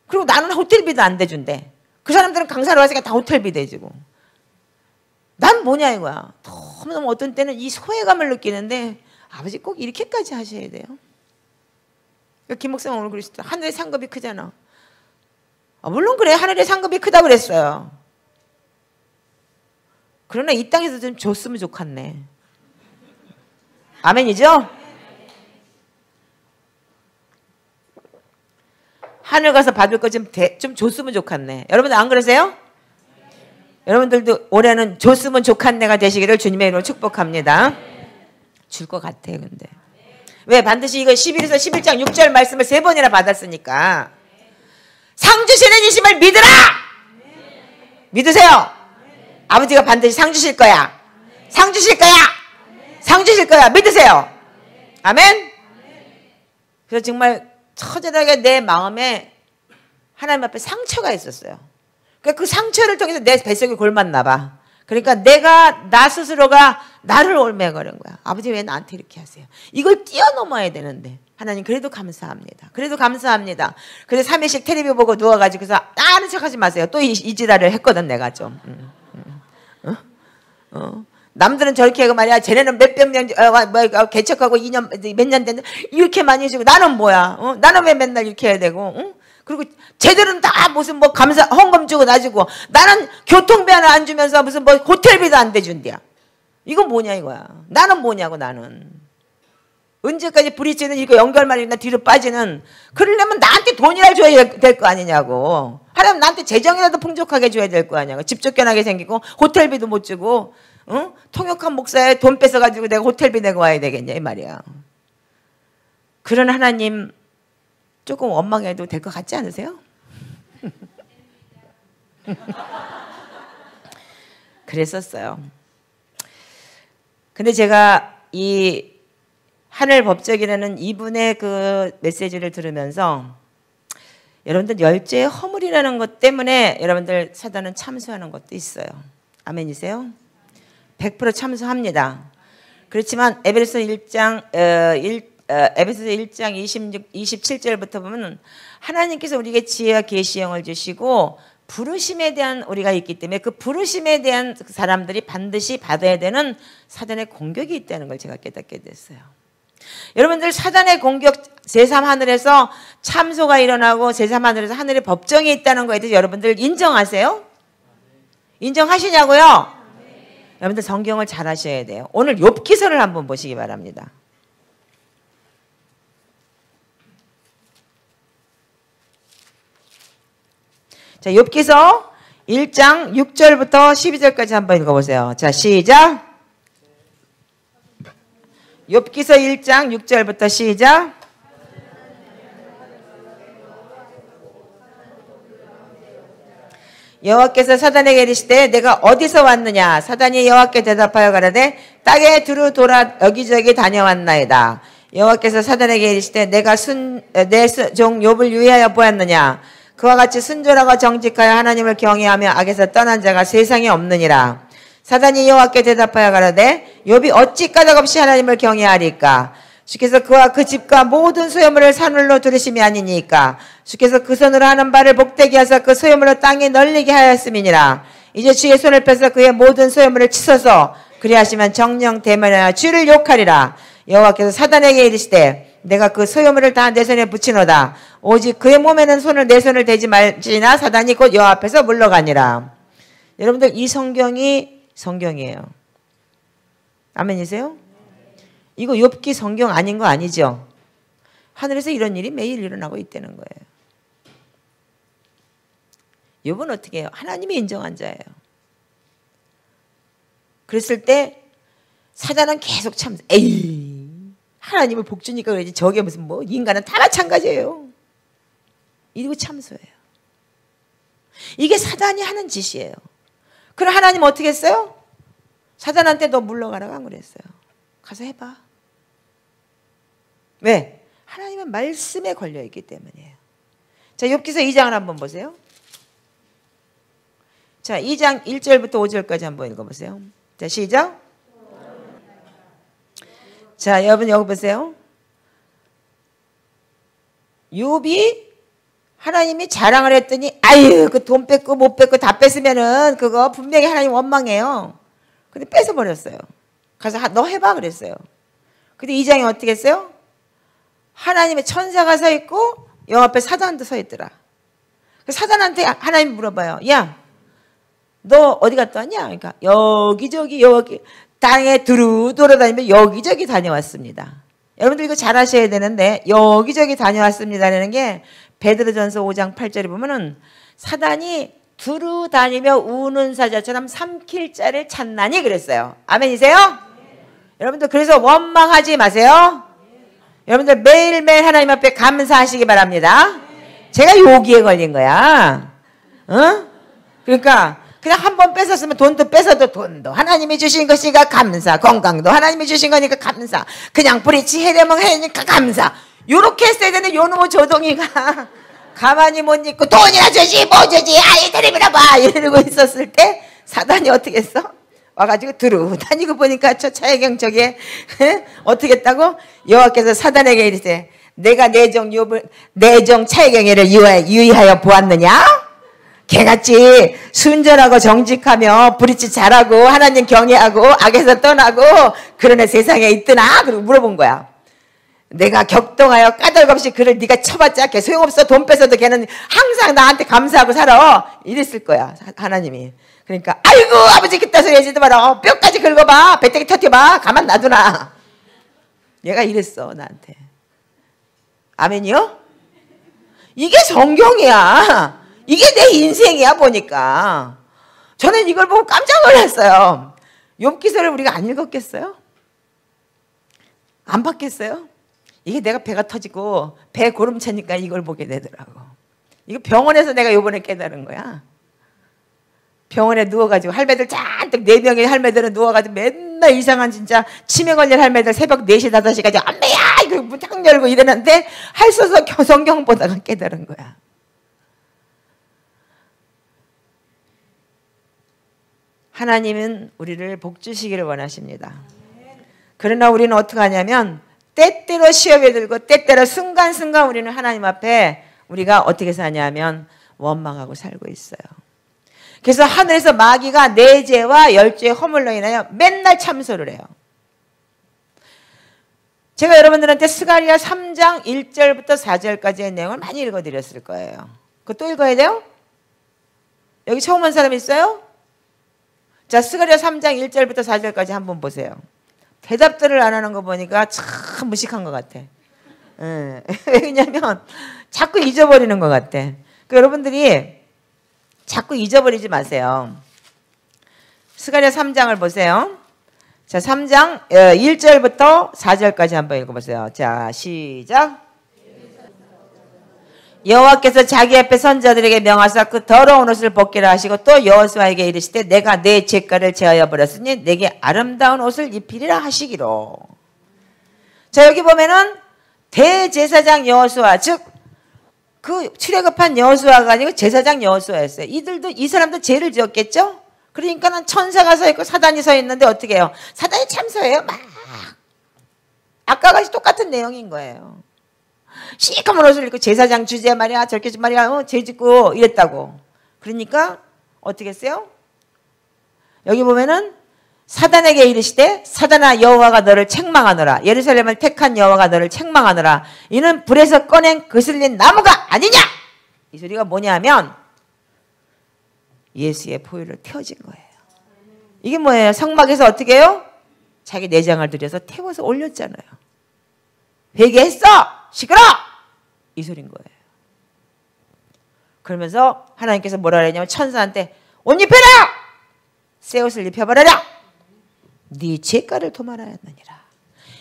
그리고 나는 호텔비도 안 대준대. 그 사람들은 강사로 왔으니까 다 호텔비 대주고 난 뭐냐 이거야. 너무너무 어떤 때는 이 소외감을 느끼는데 아버지 꼭 이렇게까지 하셔야 돼요. 그러니까 김 목사님 오늘 그러시죠. 하늘의 상급이 크잖아. 물론 그래 하늘의 상급이 크다고 그랬어요. 그러나 이 땅에서 좀 줬으면 좋겠네. 아멘이죠? 하늘 가서 받을 거 좀 줬으면 좋겠네. 여러분들 안 그러세요? 여러분들도 올해는 줬으면 좋겠네가 되시기를 주님의 이름으로 축복합니다. 줄 것 같아요 근데. 왜? 반드시 이거 11에서 11장 6절 말씀을 3번이나 받았으니까 상 주시는 이심을 믿으라! 믿으세요? 아버지가 반드시 상 주실 거야. 상 주실 거야. 상 주실 거야. 믿으세요. 아멘? 그래서 정말 처절하게 내 마음에 하나님 앞에 상처가 있었어요. 그러니까 그 상처를 통해서 내 뱃속이 골맞나 봐. 그러니까 나 스스로가 나를 올매거린 거야. 아버지 왜 나한테 이렇게 하세요? 이걸 뛰어넘어야 되는데 하나님 그래도 감사합니다. 그래도 감사합니다. 그래서 3일씩 텔레비 보고 누워가지고서 아는 척하지 마세요. 또 이 지랄을 했거든 내가 좀. 남들은 저렇게 하고 말이야. 쟤네는 몇백 년 개척하고 2년 몇 년 됐는데 이렇게 많이 해주고 나는 뭐야? 나는 왜 맨날 이렇게 해야 되고? 그리고 쟤들은 다 무슨 뭐 감사 헌금 주고 놔주고 나는 교통비 하나 안 주면서 무슨 뭐 호텔비도 안 대준대야. 이건 뭐냐 이거야. 나는 뭐냐고 나는. 언제까지 브릿지는 이거 연결만 있나 뒤로 빠지는. 그러려면 나한테 돈이라도 줘야 될 거 아니냐고. 하려면 나한테 재정이라도 풍족하게 줘야 될 거 아니냐고. 집 쫓겨나게 생기고 호텔비도 못 주고 통역한 목사에 돈 뺏어가지고 내가 호텔비 내고 와야 되겠냐 이 말이야. 그런 하나님 조금 원망해도 될 것 같지 않으세요? 그랬었어요. 근데 제가 이 하늘 법적이라는 이분의 그 메시지를 들으면서 여러분들 열죄의 허물이라는 것 때문에 여러분들 사단은 참수하는 것도 있어요. 아멘이세요? 100% 참수합니다. 그렇지만 에베소서 1장 27절부터 보면 하나님께서 우리에게 지혜와 계시 영을 주시고 부르심에 대한 우리가 있기 때문에 그 부르심에 대한 사람들이 반드시 받아야 되는 사단의 공격이 있다는 걸 제가 깨닫게 됐어요. 여러분들 사단의 공격 제3하늘에서 참소가 일어나고 제3하늘에서 하늘의 법정이 있다는 거에 대해서 여러분들 인정하세요? 인정하시냐고요? 여러분들 성경을 잘 하셔야 돼요. 오늘 욥기서를 한번 보시기 바랍니다. 자, 욥기서 1장 6절부터 12절까지 한번 읽어보세요. 자, 시작. 욥기서 1장 6절부터 시작. 여호와께서 사단에게 이르시되 내가 어디서 왔느냐? 사단이 여호와께 대답하여 가라되 땅에 두루 돌아 여기저기 다녀왔나이다. 여호와께서 사단에게 이르시되 내가 내 종 욥을 유의하여 보았느냐? 그와 같이 순전하고 정직하여 하나님을 경외하며 악에서 떠난 자가 세상에 없느니라. 사단이 여호와께 대답하여 가라되 욥이 어찌 까닭없이 하나님을 경외하리까? 주께서 그와 그 집과 모든 소유물을 산울로 두르심이 아니니까. 주께서 그 손으로 하는 바를 복되게 하사 그 소유물을 땅에 널리게 하였음이니라. 이제 주의 손을 펴서 그의 모든 소유물을 치소서. 그리하시면 정령 대면하여 주를 욕하리라. 여호와께서 사단에게 이르시되 내가 그 소유물을 다 내 손에 붙이노다. 오직 그의 몸에는 내 손을 대지 말지나 사단이 곧 여호와 앞에서 물러가니라. 여러분들 이 성경이 성경이에요. 아멘이세요? 이거 욥기 성경 아닌 거 아니죠? 하늘에서 이런 일이 매일 일어나고 있다는 거예요. 욥은 어떻게 해요? 하나님이 인정한 자예요. 그랬을 때 사단은 계속 에이 하나님을 복주니까 그러지 저게 무슨 뭐 인간은 다 마찬가지예요. 이러고 참소해요. 이게 사단이 하는 짓이에요. 그럼 하나님 어떻게 했어요? 사단한테 너 물러가라고 안 그랬어요. 가서 해봐. 왜? 하나님은 말씀에 걸려있기 때문이에요. 자, 욥기서 2장을 한번 보세요. 자, 2장 1절부터 5절까지 한번 읽어보세요. 자, 시작. 자, 여러분 여기 보세요. 욥이 하나님이 자랑을 했더니 아유 그 돈 뺏고 못 뺏고 다 뺏으면은 그거 분명히 하나님 원망해요. 근데 뺏어버렸어요. 가서 너 해봐 그랬어요. 근데 2장에 어떻게 했어요? 하나님의 천사가 서 있고 여호와 앞에 사단도 서 있더라. 사단한테 하나님이 물어봐요. 야, 너 어디 갔다 왔냐? 그러니까 여기저기 여기 땅에 두루 돌아다니며 여기저기 다녀왔습니다. 여러분들 이거 잘 하셔야 되는데 여기저기 다녀왔습니다라는 게 베드로전서 5장 8절에 보면은 사단이 두루 다니며 우는 사자처럼 삼킬 자를 찾나니 그랬어요. 아멘이세요? 네. 여러분들 그래서 원망하지 마세요. 네. 여러분들 매일매일 하나님 앞에 감사하시기 바랍니다. 네. 제가 여기에 걸린 거야. 어? 그러니까 그냥 한 번 뺏었으면 돈도 뺏어도 돈도 하나님이 주신 것이니까 감사. 건강도 하나님이 주신 거니까 감사. 그냥 브릿지 해려면 해니까 감사. 요렇게 했어야 되는데 요놈의 조동이가 가만히 못 있고 돈이나 주지 뭐 주지 아이 데리면 봐 이러고 있었을 때 사단이 어떻게 했어? 와가지고 두루 다니고 보니까 저 차혜경 저게 어떻게 했다고? 여호와께서 사단에게 이르시되 내가 내 종 차혜경이를 유의하여 보았느냐? 개같이 순전하고 정직하며 브릿지 잘하고 하나님 경외하고 악에서 떠나고 그런 애 세상에 있더나? 그리고 물어본 거야. 내가 격동하여 까닭없이 그를 네가 쳐봤자 걔 소용없어. 돈 뺏어도 걔는 항상 나한테 감사하고 살아. 이랬을 거야 하나님이. 그러니까 아이고 아버지 그따 소리 하지도 마라. 뼈까지 긁어봐. 배때기 터뜨려봐. 가만 놔두나. 얘가 이랬어 나한테. 아멘이요? 이게 성경이야. 이게 내 인생이야 보니까. 저는 이걸 보고 깜짝 놀랐어요. 욥기서를 우리가 안 읽었겠어요? 안 봤겠어요? 이게 내가 배가 터지고 배 고름 차니까 이걸 보게 되더라고. 이거 병원에서 내가 요번에 깨달은 거야. 병원에 누워가지고 할매들 잔뜩 4명의 할매들은 누워가지고 맨날 이상한 진짜 치매 걸린 할매들 새벽 4시 5시까지 엄마야 이거 문 탁 열고 이러는데 할 수 없어 성경 보다가 깨달은 거야. 하나님은 우리를 복 주시기를 원하십니다. 그러나 우리는 어떻게 하냐면 때때로 시험에 들고 때때로 순간순간 우리는 하나님 앞에 우리가 어떻게 사냐면 원망하고 살고 있어요. 그래서 하늘에서 마귀가 내 죄와 열죄의 허물로 인하여 맨날 참소를 해요. 제가 여러분들한테 스가랴 3장 1절부터 4절까지의 내용을 많이 읽어드렸을 거예요. 그거 또 읽어야 돼요? 여기 처음 온 사람 있어요? 자, 스가랴 3장 1절부터 4절까지 한번 보세요. 대답들을 안 하는 거 보니까 참 무식한 것 같아. 왜냐면 자꾸 잊어버리는 것 같아. 그러니까 여러분들이 자꾸 잊어버리지 마세요. 스가랴 3장을 보세요. 자, 3장 1절부터 4절까지 한번 읽어보세요. 자, 시작. 여호와께서 자기 앞에 선자들에게 명하사 그 더러운 옷을 벗기라 하시고 또 여호수아에게 이르시되 내가 내 죄가를 제하여 버렸으니 내게 아름다운 옷을 입히리라 하시기로. 자, 여기 보면은 대제사장 여호수아, 즉 그 출애굽한 여호수아가 아니고 제사장 여호수아였어요. 이 사람도 죄를 지었겠죠? 그러니까는 천사가 서 있고 사단이 서 있는데 어떻게 해요? 사단이 참서해요. 막 아까 같이 똑같은 내용인 거예요. 시커먼 옷을 입고 제사장 주제 말이야 저렇게 말이야 죄 짓고 이랬다고. 그러니까 어떻게 했어요? 여기 보면은 사단에게 이르시되 사단아 여호와가 너를 책망하노라. 예루살렘을 택한 여호와가 너를 책망하노라. 이는 불에서 꺼낸 거슬린 나무가 아니냐. 이 소리가 뭐냐면 예수의 보혈을 태워진 거예요. 이게 뭐예요? 성막에서 어떻게 해요? 자기 내장을 들여서 태워서 올렸잖아요. 회개했어! 시끄러! 이 소린 거예요. 그러면서 하나님께서 뭐라 그랬냐면 천사한테 옷 입혀라! 새 옷을 입혀버려라! 네 죄가를 도말하였느니라.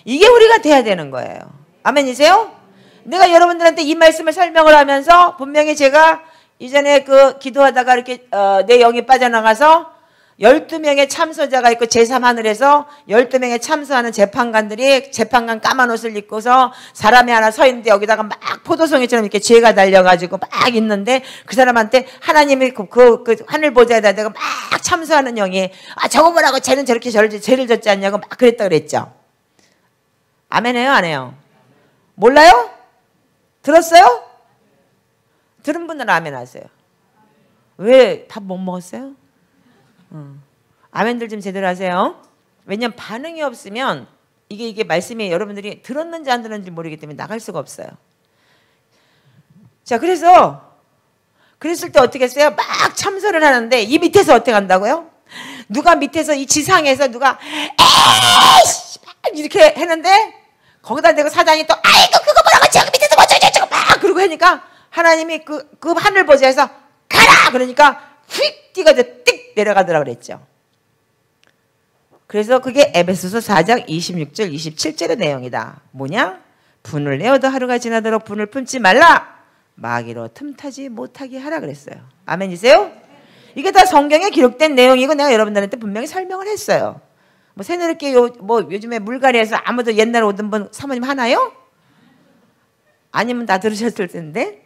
이게 우리가 돼야 되는 거예요. 아멘이세요? 내가 여러분들한테 이 말씀을 설명을 하면서 분명히 제가 이전에 그 기도하다가 이렇게 내 영이 빠져나가서 12명의 참소자가 있고 제3하늘에서 12명의 참소하는 재판관들이 재판관 까만 옷을 입고서 사람이 하나 서 있는데 여기다가 막 포도송이처럼 이렇게 죄가 달려가지고 막 있는데 그 사람한테 하나님이 그 하늘 보좌에다 대고 막 참소하는 영이 저거 보라고 쟤는 저렇게 죄를 졌지 않냐고 막 그랬다 그랬죠. 아멘 해요? 안 해요? 몰라요? 들었어요? 들은 분들은 아멘 하세요. 왜 밥 못 먹었어요? 아멘들 좀 제대로 하세요. 왜냐면 반응이 없으면 이게 말씀이 여러분들이 들었는지 안 들었는지 모르기 때문에 나갈 수가 없어요. 자, 그랬을 때 어떻게 했어요? 막 참소를 하는데 이 밑에서 어떻게 한다고요? 누가 밑에서 이 지상에서 누가 에이씨 이렇게 했는데 거기다 대고 사단이 또 아이고 그거 뭐라고 저기 밑에서 뭐 저거 막 그러고 하니까 하나님이 그 하늘 보좌에서 가라 그러니까 휙 뛰어서 띡 내려가더라 그랬죠. 그래서 그게 에베소서 4장 26절 27절의 내용이다. 뭐냐? 분을 내어도 하루가 지나도록 분을 품지 말라. 마귀로 틈타지 못하게 하라 그랬어요. 아멘이세요? 이게 다 성경에 기록된 내용이고 내가 여러분들한테 분명히 설명을 했어요. 뭐 새누리께 요즘에 물갈이에서 아무도 옛날에 오던 분 사모님 하나요? 아니면 다 들으셨을 텐데.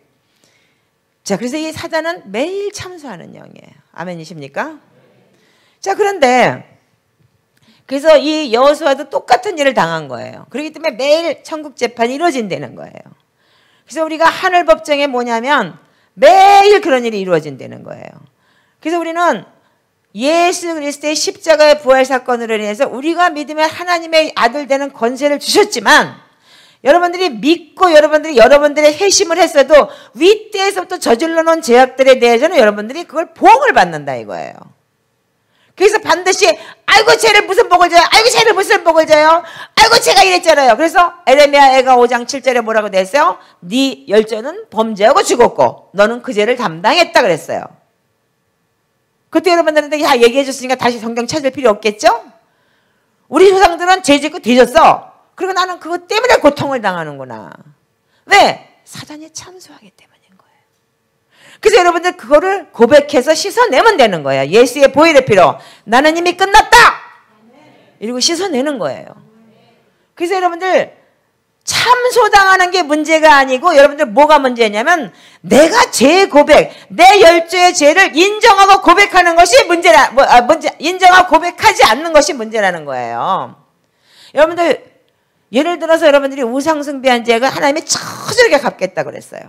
자, 그래서 이 사단은 매일 참소하는 영이에요. 아멘이십니까? 자, 그런데 그래서 이 여호수아도 똑같은 일을 당한 거예요. 그렇기 때문에 매일 천국 재판이 이루어진다는 거예요. 그래서 우리가 하늘 법정에 뭐냐면 매일 그런 일이 이루어진다는 거예요. 그래서 우리는 예수 그리스도의 십자가의 부활 사건으로 인해서 우리가 믿으면 하나님의 아들 되는 권세를 주셨지만 여러분들이 믿고 여러분들의 회심을 했어도 윗대에서부터 저질러 놓은 죄악들에 대해서는 여러분들이 그걸 보응을 받는다 이거예요. 그래서 반드시 아이고 쟤를 무슨 복을 줘요? 아이고 쟤를 무슨 복을 줘요? 아이고 제가 이랬잖아요. 그래서 에레미야 애가 5장 7절에 뭐라고 됐어요? 네 열조는 범죄하고 죽었고 너는 그 죄를 담당했다 그랬어요. 그때 여러분들한테 얘기해 줬으니까 다시 성경 찾을 필요 없겠죠? 우리 조상들은 죄 짓고 뒤졌어. 그리고 나는 그것 때문에 고통을 당하는구나. 왜? 사단이 참소하기 때문인 거예요. 그래서 여러분들 그거를 고백해서 씻어내면 되는 거예요. 예수의 보혈의 피로 나는 이미 끝났다 이러고 씻어내는 거예요. 그래서 여러분들 참소당하는 게 문제가 아니고 여러분들 뭐가 문제냐면 내가 죄 고백, 내 열조의 죄를 인정하고 고백하는 것이 인정하고 고백하지 않는 것이 문제라는 거예요. 여러분들 예를 들어서 여러분들이 우상숭배한 죄가 하나님이 처절하게 갚겠다고 그랬어요.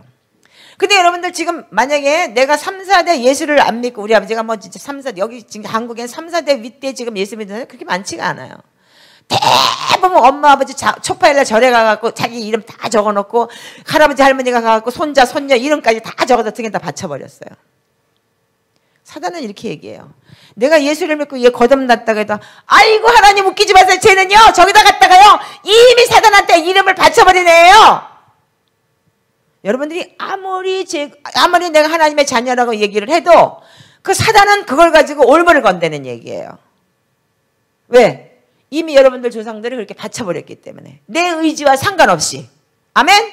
근데 여러분들 지금 만약에 내가 3, 4대 예수를 안 믿고 우리 아버지가 뭐 진짜 3, 4대 여기 지금 한국엔 3, 4대 윗대 지금 예수 믿는 사람이 그렇게 많지가 않아요. 대부분 엄마 아버지 초파일날 절에 가갖고 자기 이름 다 적어놓고 할아버지 할머니가 가갖고 손자 손녀 이름까지 다 적어서 등에다 바쳐버렸어요. 사단은 이렇게 얘기해요. 내가 예수를 믿고 얘 거듭났다고 해도 아이고 하나님 웃기지 마세요. 쟤는요 저기다 갔다가요 이미 사단한테 이름을 바쳐버리네요. 여러분들이 아무리 내가 하나님의 자녀라고 얘기를 해도 그 사단은 그걸 가지고 올무를 건다는 얘기예요. 왜? 이미 여러분들 조상들을 그렇게 바쳐버렸기 때문에 내 의지와 상관없이. 아멘?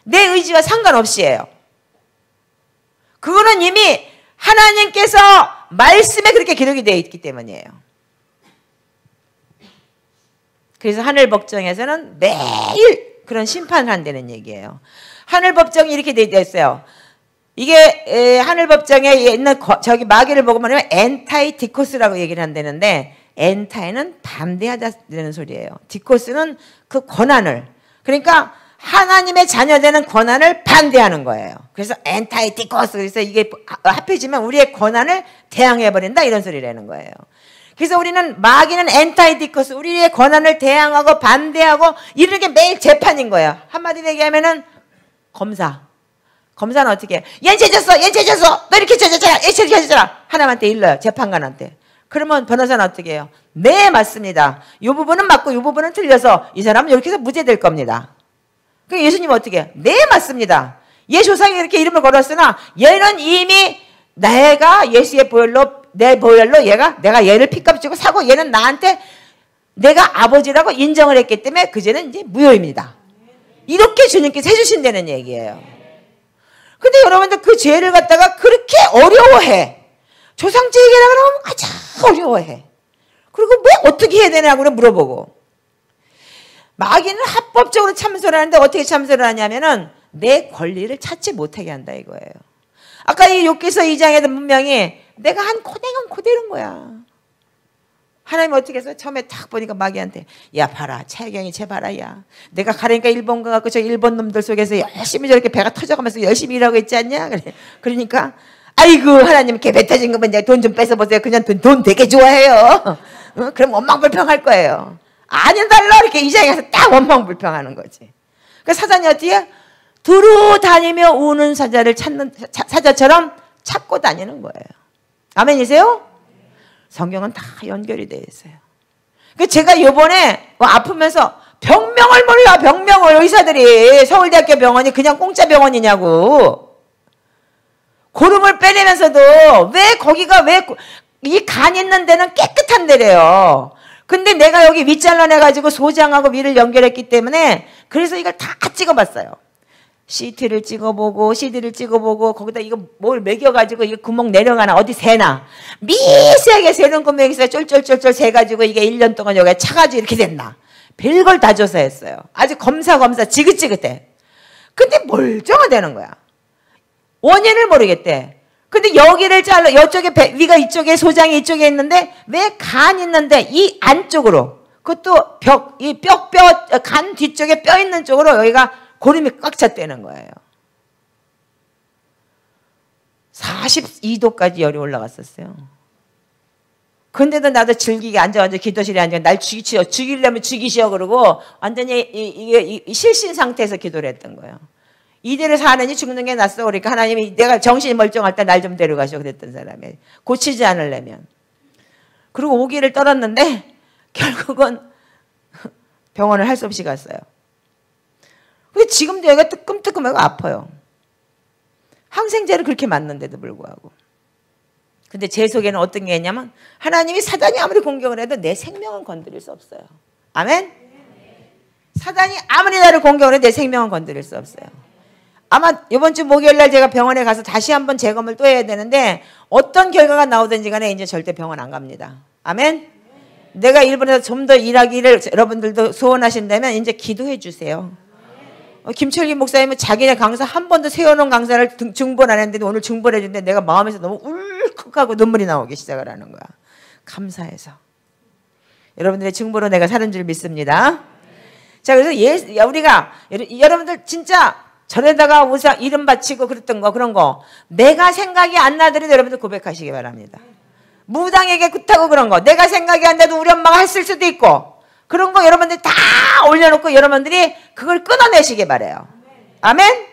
내 의지와 상관없이예요. 그거는 이미 하나님께서 말씀에 그렇게 기록이 되어 있기 때문이에요. 그래서 하늘법정에서는 매일 그런 심판을 한다는 얘기예요. 하늘법정이 이렇게 되어 있어요. 이게 하늘법정에 있는 저기 마귀를 보고 말하면 엔타이디코스라고 얘기를 한다는데 엔타이는 반대하다는 소리예요. 디코스는 그 권한을, 그러니까 하나님의 자녀되는 권한을 반대하는 거예요. 그래서 엔타이디코스. 그래서 이게 합해지면 우리의 권한을 대항해버린다 이런 소리라는 거예요. 그래서 우리는 마귀는 엔타이디코스, 우리의 권한을 대항하고 반대하고 이런 게 매일 재판인 거예요. 한마디로 얘기하면은 검사는 어떻게 해요? 얘 죄졌어 너 이렇게 죄졌잖아 이렇게 죄졌잖아 하나님한테 일러요. 재판관한테. 그러면 변호사는 어떻게 해요? 네 맞습니다. 이 부분은 맞고 이 부분은 틀려서 이 사람은 이렇게 해서 무죄될 겁니다. 그럼 예수님은 어떻게 해요? 네 맞습니다. 얘 조상이 이렇게 이름을 걸었으나 얘는 이미 내가 예수의 보혈로 내 보혈로 내가 얘를 피값 주고 사고 얘는 나한테 내가 아버지라고 인정을 했기 때문에 그 죄는 이제 무효입니다. 이렇게 주님께서 해주신다는 얘기예요. 근데 여러분들 그 죄를 갖다가 그렇게 어려워해. 조상죄 얘기라 그러면 아주 어려워해. 그리고 왜 어떻게 해야 되냐고 물어보고. 마귀는 합법적으로 참소를 하는데 어떻게 참소를 하냐면은 내 권리를 찾지 못하게 한다 이거예요. 아까 이 욥기서 2장에도 분명히 내가 한 고생은 그대로인 거야. 하나님 어떻게 해서 처음에 딱 보니까 마귀한테 야 봐라 차혜경이 쟤 봐라 야 내가 가라니까 일본 가갖고 저 일본 놈들 속에서 열심히 저렇게 배가 터져가면서 열심히 일하고 있지 않냐. 그러니까 아이고 하나님 이렇게 배 터진 거면 이제 돈 좀 뺏어보세요. 그냥 돈 되게 좋아해요. 그럼 원망불평할 거예요. 아니달라 이렇게 이 자리에 가서 딱 원망불평하는 거지. 그러니까 사단이 어떻게 두루 다니며 우는 사자처럼 찾고 다니는 거예요. 아멘이세요? 성경은 다 연결이 되어 있어요. 제가 요번에 아프면서 병명을 몰라. 병명을 의사들이 서울대학교 병원이 그냥 공짜 병원이냐고. 고름을 빼내면서도 왜 거기가 왜 이 간 있는 데는 깨끗한 데래요. 근데 내가 여기 위 잘라내가지고 소장하고 위를 연결했기 때문에 그래서 이걸 다 찍어봤어요. CT를 찍어보고 CD를 찍어보고 거기다 이거 뭘 매겨가지고 이거 구멍 내려가나 어디 새나 미세하게 새는 구멍이 있어요. 쫄쫄쫄쫄 새가지고 이게 1년 동안 여기에 차가지고 이렇게 됐나. 별걸 다 조사했어요. 아주 검사 지긋지긋해. 근데 멀쩡하다는 거야. 원인을 모르겠대. 근데 여기를 잘라 이쪽에 위가 이쪽에 소장이 이쪽에 있는데 왜 간 있는데 이 안쪽으로 그것도 간 뒤쪽에 뼈 있는 쪽으로 여기가 고름이 꽉 찼다는 거예요. 42도까지 열이 올라갔었어요. 근데도 나도 즐기게 앉아가지고 기도실에 앉아 날 죽이려면 죽이시오 그러고 완전히 이게 실신 상태에서 기도를 했던 거예요. 이대로 사느니 죽는 게 낫어. 그러니까 하나님이 내가 정신이 멀쩡할 때 날 좀 데려가시오 그랬던 사람이에요. 고치지 않으려면. 그리고 오기를 떨었는데 결국은 병원을 할 수 없이 갔어요. 근데 지금도 여기가 뜨끔뜨끔하고 아파요. 항생제를 그렇게 맞는데도 불구하고. 근데 제 속에는 어떤 게 있냐면 하나님이 사단이 아무리 공격을 해도 내 생명은 건드릴 수 없어요. 아멘? 사단이 아무리 나를 공격을 해도 내 생명은 건드릴 수 없어요. 아마 이번 주 목요일 날 제가 병원에 가서 다시 한번 재검을 또 해야 되는데 어떤 결과가 나오든지 간에 이제 절대 병원 안 갑니다. 아멘? 내가 일본에서 좀 더 일하기를 여러분들도 소원하신다면 이제 기도해 주세요. 김철기 목사님은 자기네 강사 한 번도 세워놓은 강사를 중본 안 했는데 오늘 중본해 주는데 내가 마음에서 너무 울컥하고 눈물이 나오기 시작을 하는 거야. 감사해서. 여러분들의 중보로 내가 사는 줄 믿습니다. 자, 그래서 우리가 여러분들 진짜 전에다가 우상 이름 바치고 그랬던 거 그런 거 내가 생각이 안 나더라도 여러분들 고백하시기 바랍니다. 무당에게 굿하고 그런 거 내가 생각이 안 나도 우리 엄마가 했을 수도 있고 그런 거 여러분들이 다 올려놓고 여러분들이 그걸 끊어내시기 바래요. 아멘?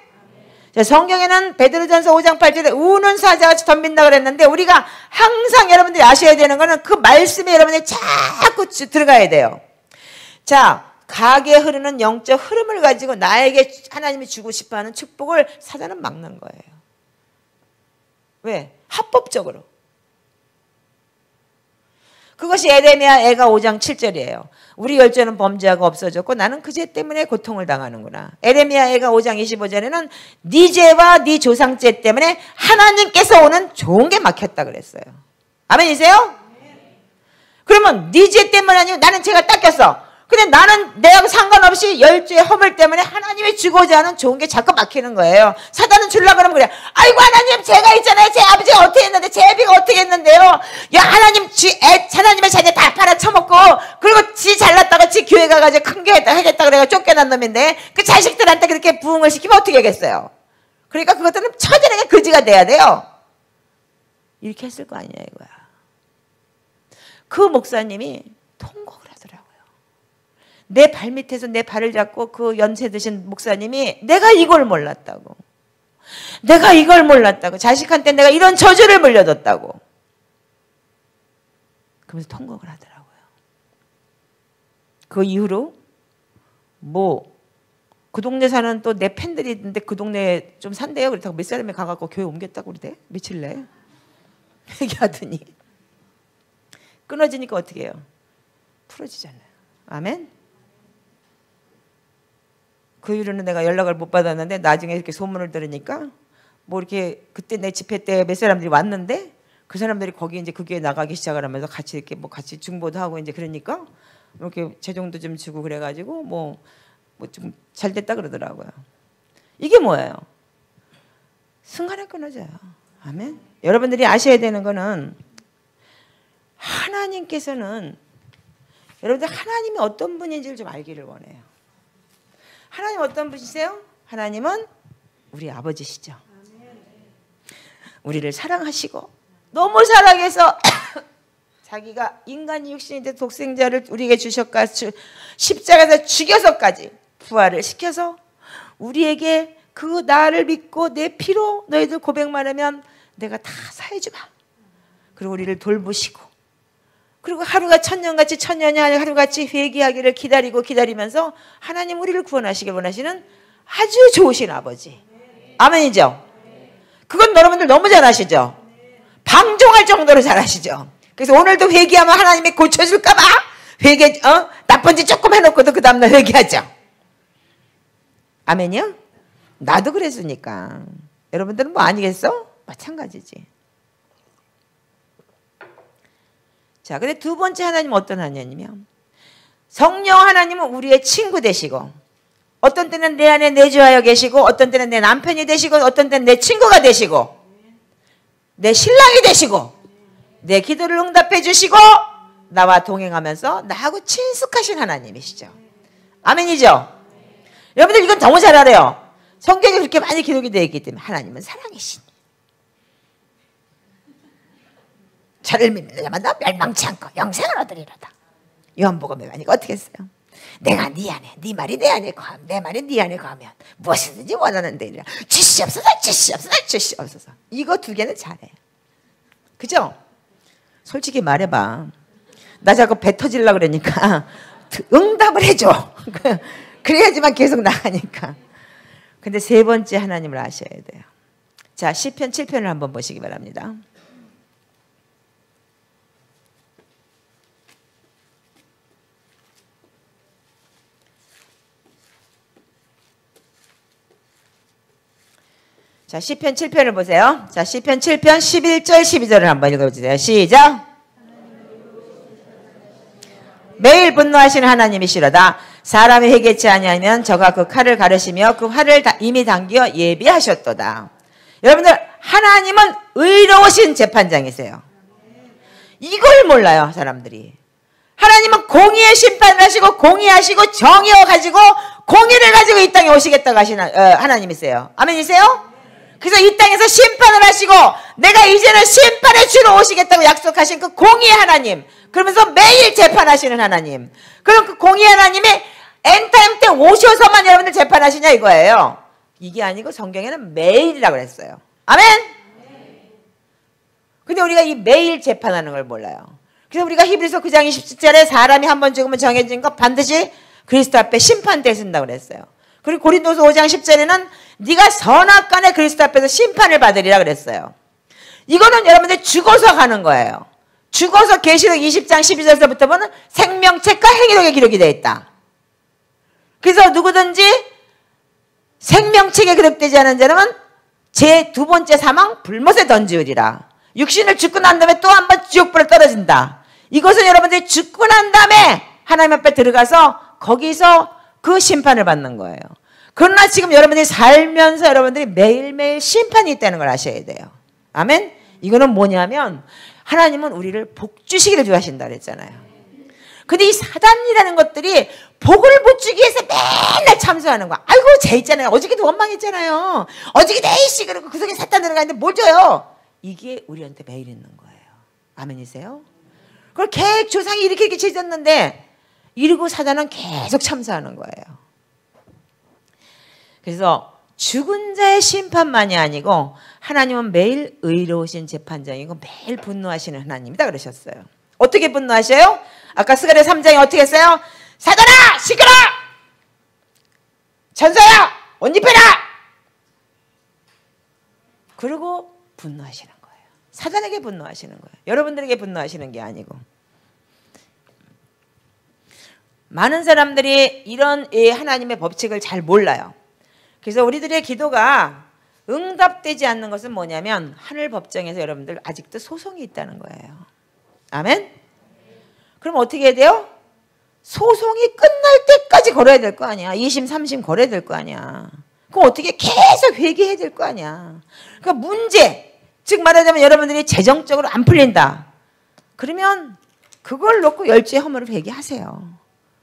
성경에는 베드로전서 5장 8절에 우는 사자같이 덤빈다 그랬는데 우리가 항상 여러분들이 아셔야 되는 거는 그 말씀에 여러분들이 자꾸 들어가야 돼요. 자, 가게 흐르는 영적 흐름을 가지고 나에게 하나님이 주고 싶어하는 축복을 사단은 막는 거예요. 왜? 합법적으로. 그것이 에레미야 애가 5장 7절이에요. 우리 열조는 범죄하고 없어졌고 나는 그 죄 때문에 고통을 당하는구나. 에레미야 애가 5장 25절에는 네 죄와 네 조상 죄 때문에 하나님께서 오는 좋은 게 막혔다 그랬어요. 아멘이세요? 그러면 네 죄 때문 아니면 나는 죄가 닦였어. 근데 나는 내하고 상관없이 열주의 허물 때문에 하나님이 주고자 하는 좋은 게 자꾸 막히는 거예요. 사단은 주려고 그러면 그래. 아이고 하나님 죄가 있잖아요. 제 아버지가 어떻게 했는데 제 애비가 어떻게 했는데요. 야 하나님의 자녀 다 팔아쳐먹고 그리고 지 잘났다가 지 교회 가가지고 큰 교회 하겠다 그래가 쫓겨난 놈인데 그 자식들한테 그렇게 부흥을 시키면 어떻게 하겠어요. 그러니까 그것들은 처절하게 거지가 돼야 돼요. 이렇게 했을 거 아니냐 이거야. 그 목사님이 통곡을 하더라고요. 내 발밑에서 내 발을 잡고 그 연세 드신 목사님이 내가 이걸 몰랐다고. 내가 이걸 몰랐다고. 자식한테 내가 이런 저주를 물려뒀다고. 그러면서 통곡을 하더라고요. 그 이후로 그 동네 사는 또 내 팬들이 있는데 그 동네에 좀 산대요. 그렇다고 몇 사람이 가갖고 교회 옮겼다고 그러대. 며칠 내에. 얘기하더니 끊어지니까 어떻게 해요? 풀어지잖아요. 아멘? 그 이후로는 내가 연락을 못 받았는데 나중에 이렇게 소문을 들으니까 이렇게 그때 내 집회 때 몇 사람들이 왔는데 그 사람들이 거기 이제 그 교회 나가기 시작을 하면서 같이 이렇게 같이 중보도 하고 이제 그러니까 이렇게 재정도 좀 주고 그래가지고 좀 잘 됐다 그러더라고요. 이게 뭐예요? 순간에 끊어져요. 아멘? 여러분들이 아셔야 되는 거는 하나님께서는 여러분들 하나님이 어떤 분인지를 좀 알기를 원해요. 하나님 어떤 분이세요? 하나님은 우리 아버지시죠. 우리를 사랑하시고 너무 사랑해서 자기가 인간이 육신이 된 독생자를 우리에게 주셨고 십자가에서 죽여서까지 부활을 시켜서 우리에게 그 나를 믿고 내 피로 너희들 고백만 하면 내가 다 사해주마. 그리고 우리를 돌보시고 그리고 하루가 천년같이 천년이 아니라 하루같이 회개하기를 기다리면서 하나님 우리를 구원하시길 원하시는 아주 좋으신 아버지. 아멘이죠? 그건 여러분들 너무 잘 아시죠? 방종할 정도로 잘 아시죠? 그래서 오늘도 회개하면 하나님이 고쳐줄까 봐 나쁜 짓 조금 해놓고도 그 다음날 회개하죠. 아멘이요? 나도 그랬으니까. 여러분들은 아니겠어? 마찬가지지. 자, 근데 두 번째 하나님은 어떤 하나님이요? 성령 하나님은 우리의 친구 되시고 어떤 때는 내 안에 내주하여 계시고 어떤 때는 내 남편이 되시고 어떤 때는 내 친구가 되시고 내 신랑이 되시고 내 기도를 응답해 주시고 나와 동행하면서 나하고 친숙하신 하나님이시죠. 아멘이죠? 여러분들 이건 너무 잘 알아요. 성경에 그렇게 많이 기록이 되어 있기 때문에 하나님은 사랑이시니 저를 믿는 자마다 멸망치 않고 영생을 얻으리로다. 요한복음에 가니까 어떻게 했어요? 내가 네 안에 네 말이 내 안에 거하면 내 말이 네 안에 거하면 무엇이든지 원하는 데 주시옵소서 주시옵소서 주시옵소서. 이거 두 개는 잘해. 그죠? 솔직히 말해봐. 나 자꾸 배 터지려고 그러니까 응답을 해줘. 그래야지만 계속 나가니까. 근데 세 번째 하나님을 아셔야 돼요. 자, 시편 7편을 한번 보시기 바랍니다. 자, 시편 7편을 보세요. 자, 시편 7편 11절 12절을 한번 읽어주세요. 시작. 매일 분노하시는 하나님이시로다. 사람이 회개치 아니하면 저가 그 칼을 가르시며 그 활을 이미 당겨 예비하셨도다. 여러분들, 하나님은 의로우신 재판장이세요. 이걸 몰라요, 사람들이. 하나님은 공의의 심판을 하시고 공의하시고 정의を가지고 공의를 가지고 이 땅에 오시겠다고 하시는 하나님이세요. 아멘이세요? 그래서 이 땅에서 심판을 하시고 내가 이제는 심판의 주로 오시겠다고 약속하신 그 공의의 하나님, 그러면서 매일 재판하시는 하나님, 그럼 그 공의의 하나님이 엔타임 때 오셔서만 여러분들 재판하시냐 이거예요. 이게 아니고 성경에는 매일이라고 그랬어요. 아멘? 근데 우리가 이 매일 재판하는 걸 몰라요. 그래서 우리가 히브리서 9장 27절에 사람이 한 번 죽으면 정해진 거 반드시 그리스도 앞에 심판대에 쓴다고 그랬어요. 그리고 고린도서 5장 10절에는 네가 선악간에 그리스도 앞에서 심판을 받으리라 그랬어요. 이거는 여러분들 죽어서 가는 거예요. 죽어서 계시록 20장 12절에서부터 보면 생명책과 행위록에 기록이 되어 있다. 그래서 누구든지 생명책에 기록되지 않은 자는 제 두 번째 사망 불못에 던지우리라. 육신을 죽고 난 다음에 또 한 번 지옥불에 떨어진다. 이것은 여러분들이 죽고 난 다음에 하나님 앞에 들어가서 거기서 그 심판을 받는 거예요. 그러나 지금 여러분들이 살면서 여러분들이 매일매일 심판이 있다는 걸 아셔야 돼요. 아멘? 이거는 뭐냐면 하나님은 우리를 복 주시기를 좋아하신다 그랬잖아요. 근데 이 사단이라는 것들이 복을 못 주기 위해서 맨날 참소하는 거야. 아이고 쟤 있잖아요. 어저께도 원망했잖아요. 어저께도 에이씨 그러고 그 속에 사탄 들어가는데 뭘 줘요? 이게 우리한테 매일 있는 거예요. 아멘이세요? 그걸 계획 조상이 이렇게 짓었는데 이러고 사단은 계속 참소하는 거예요. 그래서 죽은 자의 심판만이 아니고 하나님은 매일 의로우신 재판장이고 매일 분노하시는 하나님이다 그러셨어요. 어떻게 분노하셔요? 아까 스가랴 3장에 어떻게 했어요? 사단아 시끄러! 천사야 옷 입혀라! 그리고 분노하시는 거예요. 사단에게 분노하시는 거예요. 여러분들에게 분노하시는 게 아니고. 많은 사람들이 이런 하나님의 법칙을 잘 몰라요. 그래서 우리들의 기도가 응답되지 않는 것은 뭐냐면 하늘 법정에서 여러분들 아직도 소송이 있다는 거예요. 아멘? 그럼 어떻게 해야 돼요? 소송이 끝날 때까지 걸어야 될 거 아니야. 2심, 3심 걸어야 될 거 아니야. 그럼 어떻게 계속 회개해야 될 거 아니야. 그러니까 문제, 즉 말하자면 여러분들이 재정적으로 안 풀린다. 그러면 그걸 놓고 열주의 허물을 회개하세요.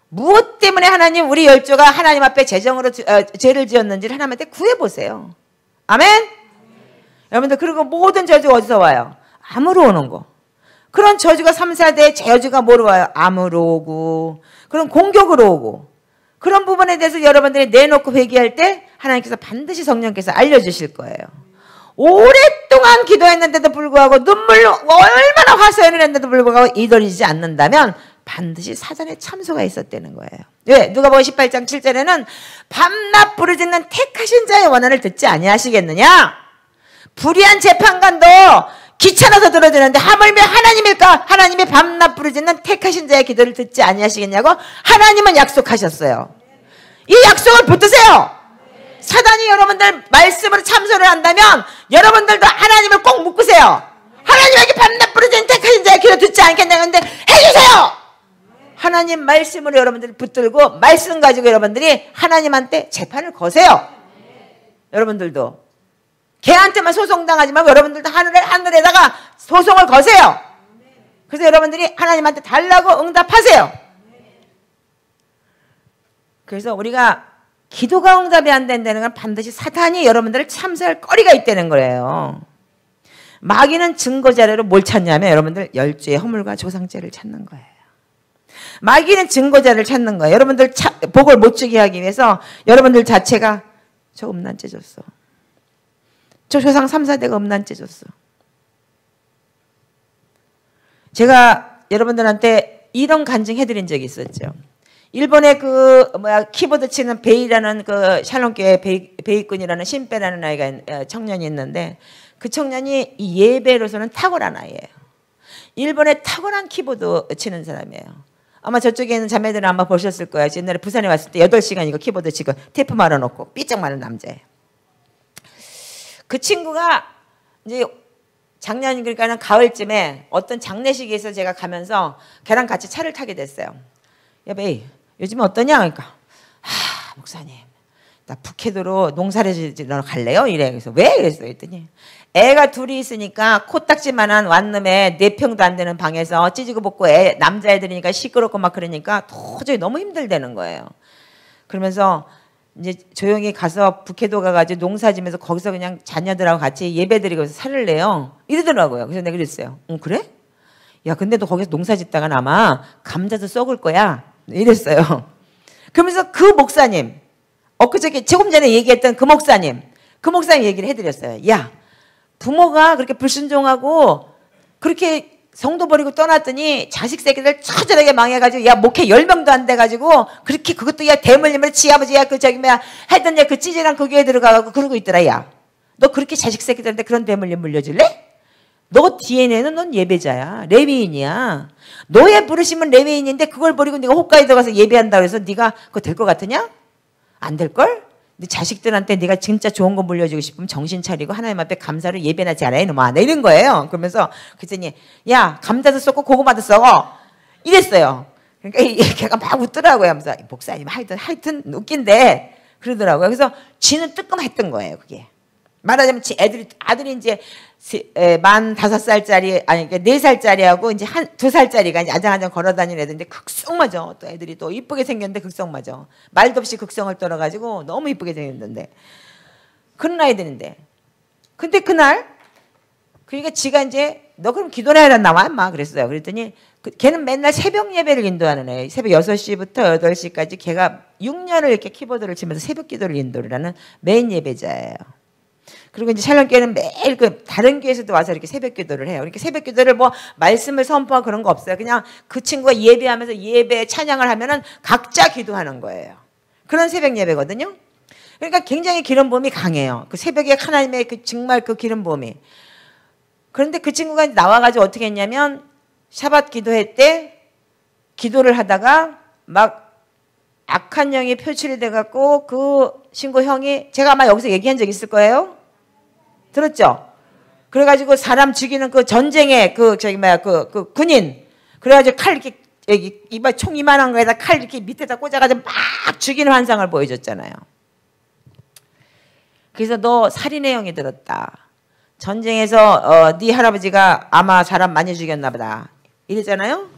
무엇 때문에 하나님 우리 열조가 하나님 앞에 재정으로 죄를 지었는지를 하나님한테 구해보세요. 아멘? 여러분들 그리고 모든 저주가 어디서 와요? 암으로 오는 거. 그런 저주가 3, 4대 저주가 뭐로 와요? 암으로 오고 그런 공격으로 오고 그런 부분에 대해서 여러분들이 내놓고 회개할 때 하나님께서 반드시 성령께서 알려주실 거예요. 오랫동안 기도했는데도 불구하고 눈물로 얼마나 화서연을 했는데도 불구하고 이더리지 않는다면 반드시 사단의 참소가 있었다는 거예요. 왜? 누가복음 18장 7절에는 밤낮 부르짖는 택하신 자의 원한을 듣지 아니하시겠느냐? 불의한 재판관도 귀찮아서 들어주는데 하물며 하나님일까? 하나님이 밤낮 부르짖는 택하신 자의 기도를 듣지 아니하시겠냐고 하나님은 약속하셨어요. 이 약속을 붙드세요. 사단이 여러분들 말씀으로 참소를 한다면 여러분들도 하나님을 꼭 묶으세요. 하나님에게 밤낮 부르짖는 택하신 자의 기도 듣지 않겠냐고 하는데 해주세요. 하나님 말씀으로 여러분들이 붙들고 말씀 가지고 여러분들이 하나님한테 재판을 거세요. 여러분들도 걔한테만 소송당하지 말고 여러분들도 하늘에다가 소송을 거세요. 그래서 여러분들이 하나님한테 달라고 응답하세요. 그래서 우리가 기도가 응답이 안 된다는 건 반드시 사탄이 여러분들을 참소할 거리가 있다는 거예요. 마귀는 증거 자료로 뭘 찾냐면 여러분들 열주의 허물과 조상죄를 찾는 거예요. 마귀는 증거자를 찾는 거예요. 여러분들 복을 못 주게 하기 위해서 여러분들 자체가 저 음란죄 줬어. 저 조상 3, 4대가 음란죄 줬어. 제가 여러분들한테 이런 간증해드린 적이 있었죠. 일본의 키보드 치는 베이라는 샬롬교회 베이꾼이라는 신배라는 아이가 청년이 있는데 그 청년이 이 예배로서는 탁월한 아이예요. 일본의 탁월한 키보드 치는 사람이에요. 아마 저쪽에 있는 자매들은 아마 보셨을 거예요. 옛날에 부산에 왔을 때 8시간 이거 키보드 치고 테이프 말아놓고 삐쩍 마른 남자예요. 그 친구가 이제 작년 그러니까는 가을쯤에 어떤 장례식에서 제가 가면서 걔랑 같이 차를 타게 됐어요. 여보, 요즘 어떠냐? 그러니까 목사님, 나 북해도로 농사를 지러 갈래요? 이래. 그래서 왜? 그랬어요. 그랬더니 애가 둘이 있으니까 코딱지만한 완놈에 4평도 안 되는 방에서 찌지고 볶고 남자애들이니까 시끄럽고 막 그러니까 도저히 너무 힘들다는 거예요. 그러면서 이제 조용히 가서 북해도 가가지고 농사 지면서 거기서 그냥 자녀들하고 같이 예배드리고 살을 내요. 이러더라고요. 그래서 내가 그랬어요. 그래? 야, 근데 너 거기서 농사 짓다가 아마 감자도 썩을 거야. 이랬어요. 그러면서 그 목사님, 엊그저께 조금 전에 얘기했던 그 목사님 얘기를 해드렸어요. 야, 부모가 그렇게 불순종하고 그렇게 성도 버리고 떠났더니 자식 새끼들 처절하게 망해가지고 야 목회 10명도 안 돼가지고 그렇게 그것도 야 대물림을 지아버지야 그 저기 뭐야 하여튼 야그 찌질한 그 교회 들어가고 그러고 있더라. 야 너 그렇게 자식 새끼들한테 그런 대물림 물려줄래? 너 DNA는 넌 예배자야. 레위인이야. 너의 부르심은 레위인인데 그걸 버리고 네가 홋카이도 가서 예배한다고 해서 네가 그거 될 것 같으냐? 안 될걸? 네 자식들한테 네가 진짜 좋은 거 물려주고 싶으면 정신 차리고 하나님 앞에 감사로 예배나 잘해 이놈아. 나 이런 거예요. 그러면서 그랬더니 야 감자도 썩고 고구마도 썩어 이랬어요. 그러니까 걔가 막 웃더라고요. 하면서 목사님 하여튼 웃긴데 그러더라고요. 그래서 쥐는 뜨끔했던 거예요. 그게 말하자면 아들이 이제 만 5살짜리 아니 그러니까 4살짜리하고 이제 2살짜리가 이제 아장아장 걸어다니는 애들인데 극성맞아. 또 애들이 또 이쁘게 생겼는데 극성맞아. 말도 없이 극성을 떨어가지고 너무 이쁘게 생겼는데 그런 아이들인데 근데 그날 그러니까 지가 이제 너 그럼 기도를 해라 나와 막 그랬어요. 그랬더니 걔는 맨날 새벽 예배를 인도하는 애예요. 새벽 6시부터 8시까지 걔가 6년을 이렇게 키보드를 치면서 새벽 기도를 인도를 하는 메인 예배자예요. 그리고 이제 샬롬교회는 매일 그 다른 교회에서도 와서 이렇게 새벽 기도를 해요. 그러니까 새벽 기도를 뭐 말씀을 선포하고 그런 거 없어요. 그냥 그 친구가 예배하면서 예배 찬양을 하면은 각자 기도하는 거예요. 그런 새벽 예배거든요. 그러니까 굉장히 기름 부음이 강해요. 그 새벽에 하나님의 그 정말 그 기름 부음이. 그런데 그 친구가 나와가지고 어떻게 했냐면 샤밧 기도회 때 기도를 하다가 막 악한 영이 표출이 돼갖고 그 신고 형이 제가 아마 여기서 얘기한 적 있을 거예요. 들었죠? 그래가지고 사람 죽이는 그 전쟁의 그 저기 뭐야 그 군인 그래가지고 칼 이렇게 여기 총 이만한 거에다 칼 이렇게 밑에다 꽂아가지고 막 죽이는 환상을 보여줬잖아요. 그래서 너 살인의 영이 들었다. 전쟁에서 네 할아버지가 아마 사람 많이 죽였나 보다. 이랬잖아요.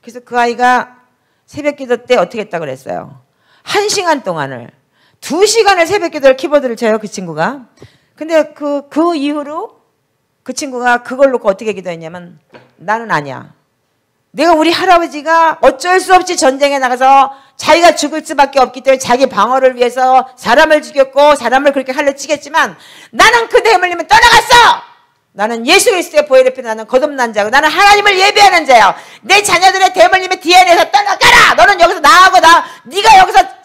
그래서 그 아이가 새벽 기도 때 어떻게 했다고 그랬어요. 1시간 동안을 2시간을 새벽 기도를 키보드를 쳐요. 그 친구가. 근데 그 이후로 그 친구가 그걸 놓고 어떻게 기도했냐면 나는 아니야. 내가 우리 할아버지가 어쩔 수 없이 전쟁에 나가서 자기가 죽을 수밖에 없기 때문에 자기 방어를 위해서 사람을 죽였고 사람을 그렇게 칼로 찌겠지만 나는 그 대물림을 떠나갔어. 나는 예수 그리스도의 보혈 앞에 나는 거듭난 자고 나는 하나님을 예배하는 자요. 내 자녀들의 대물림의 DNA에서 떠나가라. 너는 여기서 나하고 네가 여기서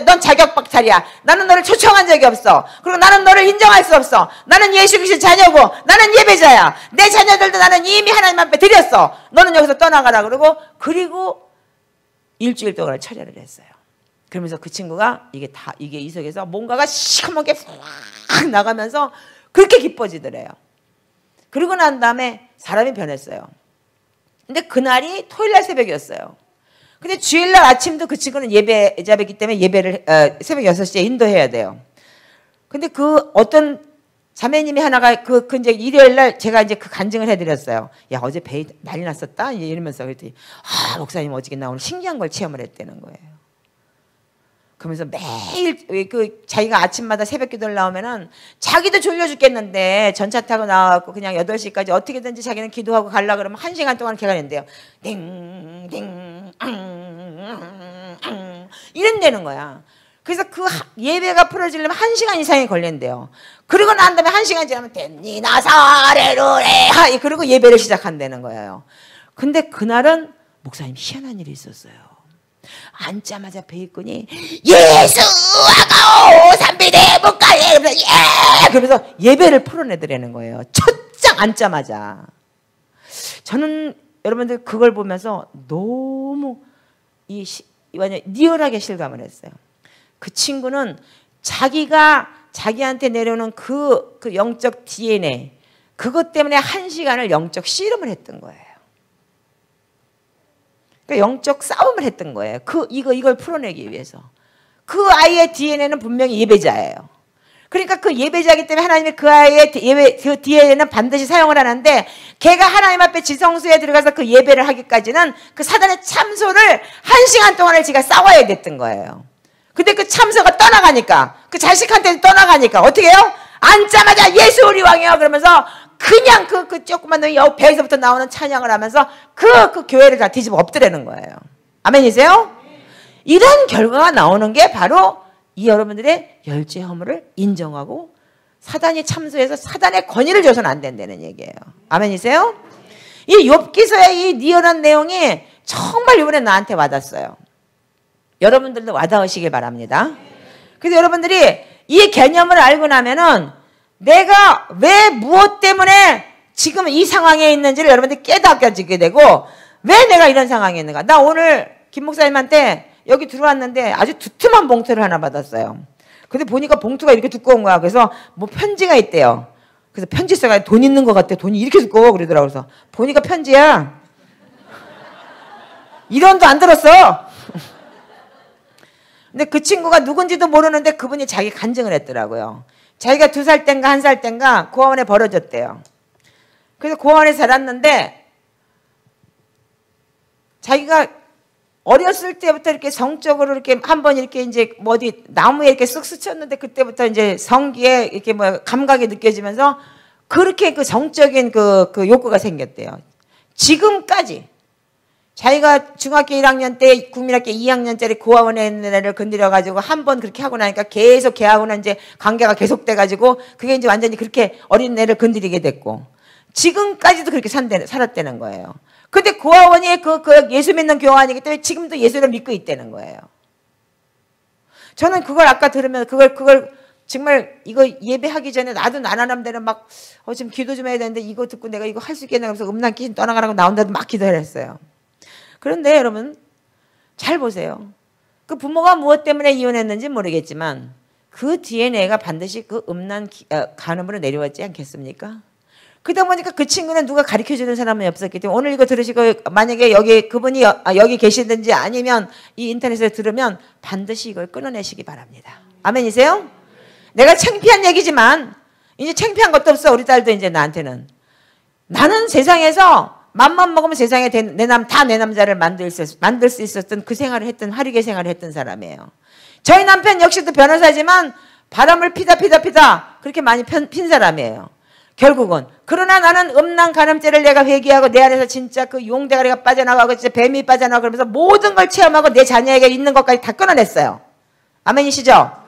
넌 자격박탈이야. 나는 너를 초청한 적이 없어. 그리고 나는 너를 인정할 수 없어. 나는 예수 그리스도의 자녀고 나는 예배자야. 내 자녀들도 나는 이미 하나님 앞에 드렸어. 너는 여기서 떠나가라. 그리고 일주일 동안 철야를 했어요. 그러면서 그 친구가 이게 이 속에서 뭔가가 시커멓게 확 나가면서 그렇게 기뻐지더래요. 그러고 난 다음에 사람이 변했어요. 근데 그날이 토요일날 새벽이었어요. 근데 주일날 아침도 그 친구는 예배자이기 때문에 예배를 새벽 6시에 인도해야 돼요. 근데 그 어떤 자매님이 하나가 그 이제 일요일날 제가 이제 그 간증을 해드렸어요. 야 어제 배 난리 났었다 이러면서 그랬더니 목사님 어저께 나 오늘 신기한 걸 체험을 했다는 거예요. 그러면서 매일 그 자기가 아침마다 새벽 기도를 나오면은 자기도 졸려 죽겠는데 전차 타고 나와갖고 그냥 8시까지 어떻게든지 자기는 기도하고 가려고 그러면 1시간 동안 걔가 된대요. 띵띵 이런다는 거야. 그래서 그 예배가 풀어지려면 1시간 이상이 걸린대요. 그리고 난 다음에 1시간 지나면 됐니 나사레루레 그리고 예배를 시작한다는 거예요. 근데 그날은 목사님 희한한 일이 있었어요. 앉자마자 베이컨이 예수하고 삼비대 못가예 그러면서 예배를 풀어내더라는 거예요. 첫장 앉자마자. 저는 여러분들 그걸 보면서 너무 완전 리얼하게 실감을 했어요. 그 친구는 자기가 자기한테 내려오는 그 영적 DNA, 그것 때문에 1시간을 영적 씨름을 했던 거예요. 그러니까 영적 싸움을 했던 거예요. 이걸 풀어내기 위해서. 그 아이의 DNA는 분명히 예배자예요. 그러니까 그 예배자이기 때문에 하나님이 그 아이의 그 DNA는 반드시 사용을 하는데, 걔가 하나님 앞에 지성소에 들어가서 그 예배를 하기까지는 그 사단의 참소를 1시간 동안을 지가 싸워야 됐던 거예요. 근데 그 참소가 떠나가니까, 그 자식한테 떠나가니까 어떻게 해요? 앉자마자 예수 우리 왕이요 그러면서 그냥 그 조그만 놈이 배에서부터 나오는 찬양을 하면서 그 교회를 다 뒤집어 엎드리는 거예요. 아멘이세요? 이런 결과가 나오는 게 바로 이 여러분들의 열죄 허물을 인정하고 사단이 참소해서 사단의 권위를 줘서는 안 된다는 얘기예요. 아멘이세요? 이 욥기서의 이 리얼한 내용이 정말 이번에 나한테 와닿았어요. 여러분들도 와닿으시길 바랍니다. 그래서 여러분들이 이 개념을 알고 나면은 내가 왜 무엇 때문에 지금 이 상황에 있는지를 여러분들이 깨닫게 되고, 왜 내가 이런 상황에 있는가. 나 오늘 김 목사님한테 여기 들어왔는데 아주 두툼한 봉투를 하나 받았어요. 근데 보니까 봉투가 이렇게 두꺼운 거야. 그래서 뭐 편지가 있대요. 그래서 편지 써가 돈 있는 것 같아. 돈이 이렇게 두꺼워 그러더라고. 그래서 보니까 편지야. 1원도 안 들었어. 근데 그 친구가 누군지도 모르는데 그분이 자기 간증을 했더라고요. 자기가 2살 땐가 1살 땐가 고아원에 버려졌대요. 그래서 고아원에 살았는데 자기가 어렸을 때부터 이렇게 성적으로 이렇게 한번 이렇게 이제 뭐 어디 나무에 이렇게 쓱 스쳤는데 그때부터 이제 성기에 이렇게 뭐 감각이 느껴지면서 그렇게 그 성적인 그 욕구가 생겼대요. 지금까지 자기가 중학교 1학년 때 국민학교 2학년짜리 고아원에 있는 애를 건드려가지고 한 번 그렇게 하고 나니까 계속 걔하고는 이제 관계가 계속돼가지고 그게 이제 완전히 그렇게 어린 애를 건드리게 됐고 지금까지도 그렇게 살았다는 거예요. 근데 고아원이 그 예수 믿는 교환이기 때문에 지금도 예수를 믿고 있다는 거예요. 저는 그걸 아까 들으면 그걸 정말 이거 예배하기 전에 나도 나나남대로 막 지금 기도 좀 해야 되는데 이거 듣고 내가 이거 할 수 있겠나 그래서 음란귀신 떠나가라고 나온다도 막 기도를 했어요. 그런데 여러분 잘 보세요. 그 부모가 무엇 때문에 이혼했는지 모르겠지만 그 DNA가 반드시 그 음란 간음으로 내려왔지 않겠습니까? 그러다 보니까 그 친구는 누가 가르쳐주는 사람이 없었기 때문에 오늘 이거 들으시고 만약에 여기 그분이 여기 계시든지 아니면 이 인터넷에 들으면 반드시 이걸 끊어내시기 바랍니다. 아멘이세요? 내가 창피한 얘기지만 이제 창피한 것도 없어. 우리 딸도 이제 나한테는. 나는 세상에서 맘만 먹으면 세상에 다 내 남자를 만들 수 있었던 그 생활을 했던 화려하게 생활을 했던 사람이에요. 저희 남편 역시도 변호사지만 바람을 피다 그렇게 많이 핀 사람이에요. 결국은. 그러나 나는 음란 간음죄를 내가 회개하고 내 안에서 진짜 그 용대가리가 빠져나가고 진짜 뱀이 빠져나가고 그러면서 모든 걸 체험하고 내 자녀에게 있는 것까지 다 끊어냈어요. 아멘이시죠?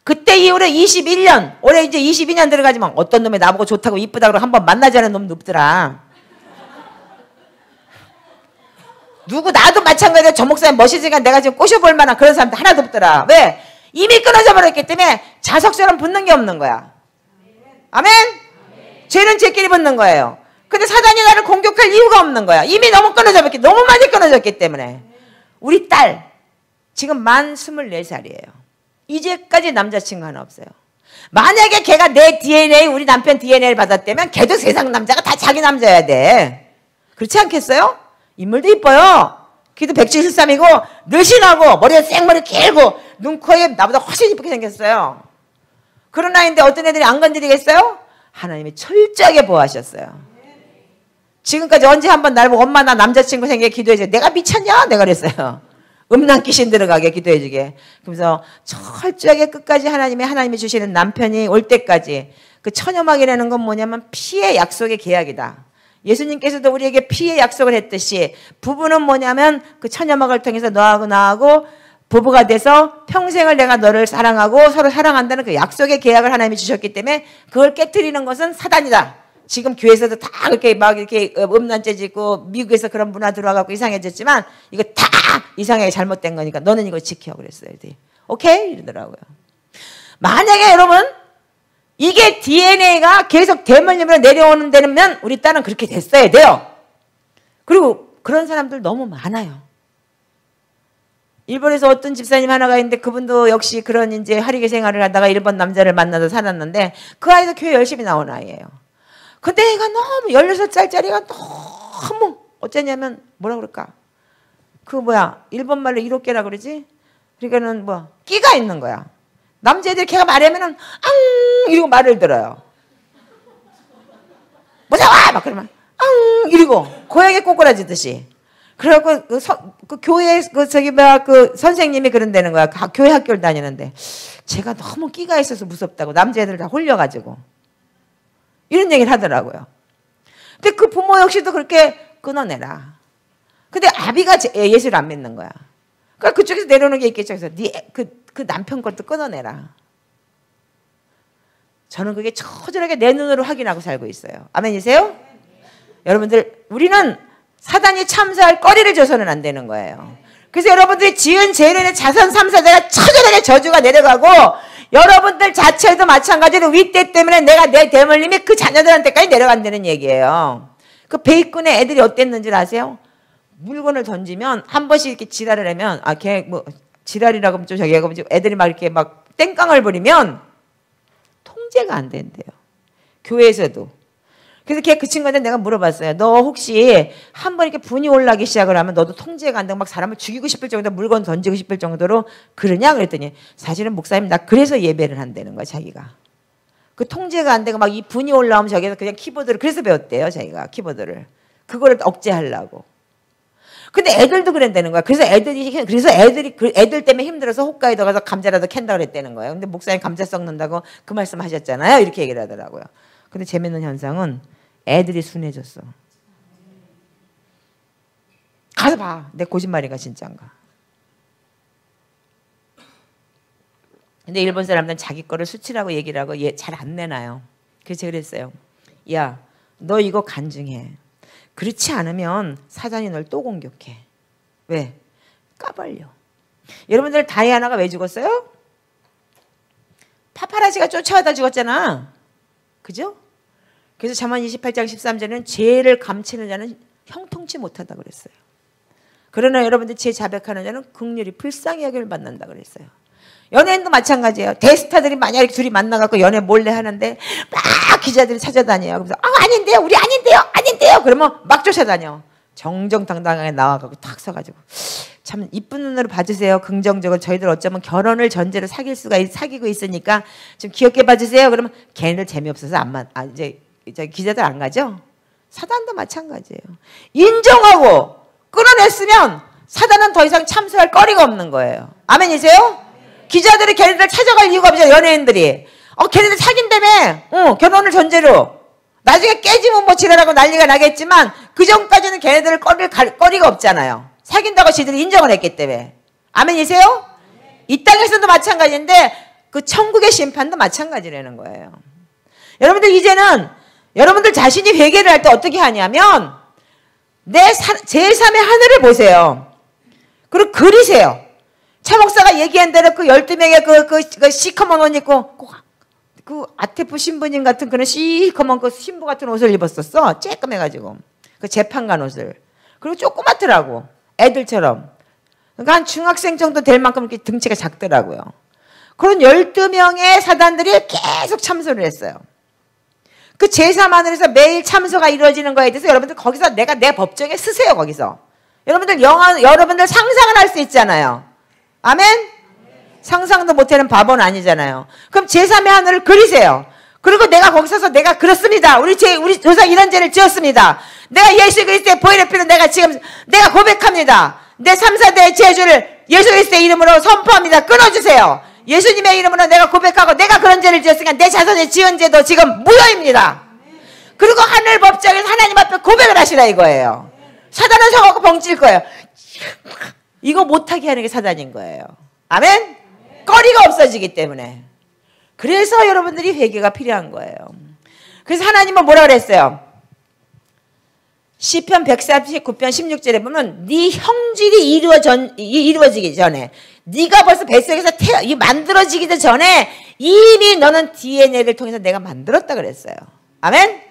그때 이후로 21년, 올해 이제 22년 들어가지만 어떤 놈이 나보고 좋다고 이쁘다고 한번 만나자는 놈도 없더라. 누구 나도 마찬가지로 저 목사님 멋있으니까 내가 지금 꼬셔볼 만한 그런 사람도 하나도 없더라. 왜? 이미 끊어져 버렸기 때문에 자석처럼 붙는 게 없는 거야. 아멘? 죄는 죄끼리 붙는 거예요. 근데 사단이 나를 공격할 이유가 없는 거야. 이미 너무 끊어졌기 너무 많이 끊어졌기 때문에. 우리 딸 지금 만 24살이에요. 이제까지 남자친구 하나 없어요. 만약에 걔가 내 DNA 우리 남편 DNA를 받았다면 걔도 세상 남자가 다 자기 남자여야 돼. 그렇지 않겠어요? 인물도 이뻐요. 키도 173이고 늘씬하고 머리가 생머리 길고 눈, 코에 나보다 훨씬 이쁘게 생겼어요. 그런 나이인데 어떤 애들이 안 건드리겠어요? 하나님이 철저하게 보호하셨어요. 지금까지 언제 한번 날 보고 엄마 나 남자친구 생기게 기도해줘. 내가 미쳤냐? 내가 그랬어요. 음란 귀신 들어가게 기도해주게. 그래서 철저하게 끝까지 하나님이 주시는 남편이 올 때까지. 그 처녀막이라는 건 뭐냐면 피의 약속의 계약이다. 예수님께서도 우리에게 피의 약속을 했듯이 부부는 뭐냐면 그 처녀막을 통해서 너하고 나하고 부부가 돼서 평생을 내가 너를 사랑하고 서로 사랑한다는 그 약속의 계약을 하나님이 주셨기 때문에 그걸 깨트리는 것은 사단이다. 지금 교회에서도 다 그렇게 막 이렇게 음란죄 짓고 미국에서 그런 문화 들어와갖고 이상해졌지만 이거 다 이상하게 잘못된 거니까 너는 이거 지켜 그랬어요. 오케이? 이러더라고요. 만약에 여러분 이게 DNA가 계속 대물림으로 내려오는 데면 우리 딸은 그렇게 됐어야 돼요. 그리고 그런 사람들 너무 많아요. 일본에서 어떤 집사님 하나가 있는데 그분도 역시 그런 이제 하리게 생활을 하다가 일본 남자를 만나서 살았는데 그 아이도 교회 열심히 나온 아이예요. 근데 애가 너무 16살짜리가 너무 어쩌냐면 뭐라 그럴까? 그 뭐야 일본 말로 이로깨라 그러지? 그러니까는 뭐 끼가 있는 거야. 남자애들 걔가 말하면은 앙 이러고 말을 들어요. 무서워 막 그러면 앙 이러고 고양이 꼬꾸라지듯이. 그래갖고 그 교회 그 선생님이 그런다는 거야. 교회 학교를 다니는데 제가 너무 끼가 있어서 무섭다고 남자애들 다 홀려가지고 이런 얘기를 하더라고요. 근데 그 부모 역시도 그렇게 끊어내라. 근데 아비가 예수를 안 믿는 거야. 그러니까 그쪽에서 내려오는 게 있겠죠. 그래서 그 남편 것도 끊어내라. 저는 그게 처절하게 내 눈으로 확인하고 살고 있어요. 아멘이세요? 여러분들 우리는 사단이 참사할 거리를 줘서는 안 되는 거예요. 그래서 여러분들이 지은 죄인의 자선 3사대가 처절하게 저주가 내려가고 여러분들 자체도 마찬가지로 윗대 때문에 내가 내 대물림이 그 자녀들한테까지 내려간다는 얘기예요. 그 베이컨의 애들이 어땠는지 아세요? 물건을 던지면 한 번씩 이렇게 지랄을 하면 걔 뭐 지랄이라고 하면 좀 저기 하고 애들이 막 이렇게 막 땡깡을 부리면 통제가 안 된대요. 교회에서도. 그래서 걔 그 친구한테 내가 물어봤어요. 너 혹시 한 번 이렇게 분이 올라기 시작을 하면 너도 통제가 안 되고 막 사람을 죽이고 싶을 정도로 물건 던지고 싶을 정도로 그러냐? 그랬더니 사실은 목사님 나 그래서 예배를 한다는 거야 자기가. 그 통제가 안 되고 막 이 분이 올라오면 저기서 그냥 키보드를 그래서 배웠대요 자기가 키보드를. 그거를 억제하려고. 근데 애들도 그랬다는 거야. 그래서 애들이 애들 때문에 힘들어서 홋카이도 가서 감자라도 캔다 그랬다는 거예요. 근데 목사님 감자 썩는다고 그 말씀 하셨잖아요. 이렇게 얘기를 하더라고요. 근데 재밌는 현상은 애들이 순해졌어. 가서 봐. 내 거짓말인가 진짜인가. 근데 일본 사람들은 자기 거를 수치라고 얘기를 하고 잘 안 내놔요. 그래서 제가 그랬어요. 야, 너 이거 간증해. 그렇지 않으면 사단이 널 또 공격해. 왜? 까발려. 여러분들 다이아나가 왜 죽었어요? 파파라치가 쫓아와다 죽었잖아. 그죠? 그래서 잠언 28장 13절에는 죄를 감추는 자는 형통치 못하다 그랬어요. 그러나 여러분들 죄 자백하는 자는 긍휼히 불쌍히 여김을 받는다 그랬어요. 연예인도 마찬가지예요. 대스타들이 만약에 둘이 만나갖고 연애 몰래 하는데 막 기자들이 찾아다녀요. 그래서 아닌데요, 우리 아닌데요. 그러면 막 쫓아다녀. 정정당당하게 나와갖고 탁 서가지고 참 이쁜 눈으로 봐주세요. 긍정적으로 저희들 어쩌면 결혼을 전제로 사귀고 있으니까 좀 귀엽게 봐주세요. 그러면 걔네들 재미없어서 이제 기자들 안 가죠. 사단도 마찬가지예요. 인정하고 끌어냈으면 사단은 더 이상 참수할 거리가 없는 거예요. 아멘이세요? 기자들이 걔네들 찾아갈 이유가 없죠. 연예인들이. 걔네들 사귄다며. 결혼을 전제로. 나중에 깨지면 뭐 지랄하고 난리가 나겠지만 그 전까지는 걔네들을 갈 거리가 없잖아요. 사귄다고 지들이 인정을 했기 때문에. 아멘이세요? 이 땅에서도 마찬가지인데 그 천국의 심판도 마찬가지라는 거예요. 여러분들 이제는 여러분들 자신이 회개를 할 때 어떻게 하냐면 내 제3의 하늘을 보세요. 그리고 그리세요. 차 목사가 얘기한 대로 그 12명의 그 시커먼 옷 입고 그 아테프 신부님 같은 그런 시커먼 그 신부 같은 옷을 입었었어. 쬐끔해가지고. 그 재판관 옷을. 그리고 조그맣더라고. 애들처럼. 그러니까 한 중학생 정도 될 만큼 이렇게 등치가 작더라고요. 그런 12명의 사단들이 계속 참소를 했어요. 그 제3하늘에서 매일 참소가 이루어지는 거에 대해서 여러분들 거기서 내가 내 법정에 쓰세요. 거기서. 여러분들 여러분들 상상을 할 수 있잖아요. 아멘? 상상도 못하는 바보는 아니잖아요. 그럼 제3의 하늘을 그리세요. 그리고 내가 거기 서서 내가 그렇습니다. 우리 조상 이런 죄를 지었습니다. 내가 예수 그리스도의 보혈의 피로 내가 고백합니다. 내 3, 4대의 죄를 예수 그리스도의 이름으로 선포합니다. 끊어주세요. 예수님의 이름으로 내가 고백하고 내가 그런 죄를 지었으니까 내 자손이 지은 죄도 지금 무효입니다. 그리고 하늘 법정에서 하나님 앞에 고백을 하시라 이거예요. 사단은 서갖고 벙찔 거예요. 이거 못하게 하는 게 사단인 거예요. 아멘? 거리가 없어지기 때문에. 그래서 여러분들이 회개가 필요한 거예요. 그래서 하나님은 뭐라 그랬어요? 시편 139편 16절에 보면 네 형질이 이루어지기 전에 네가 벌써 뱃속에서 만들어지기도 전에 이미 너는 DNA를 통해서 내가 만들었다 그랬어요. 아멘?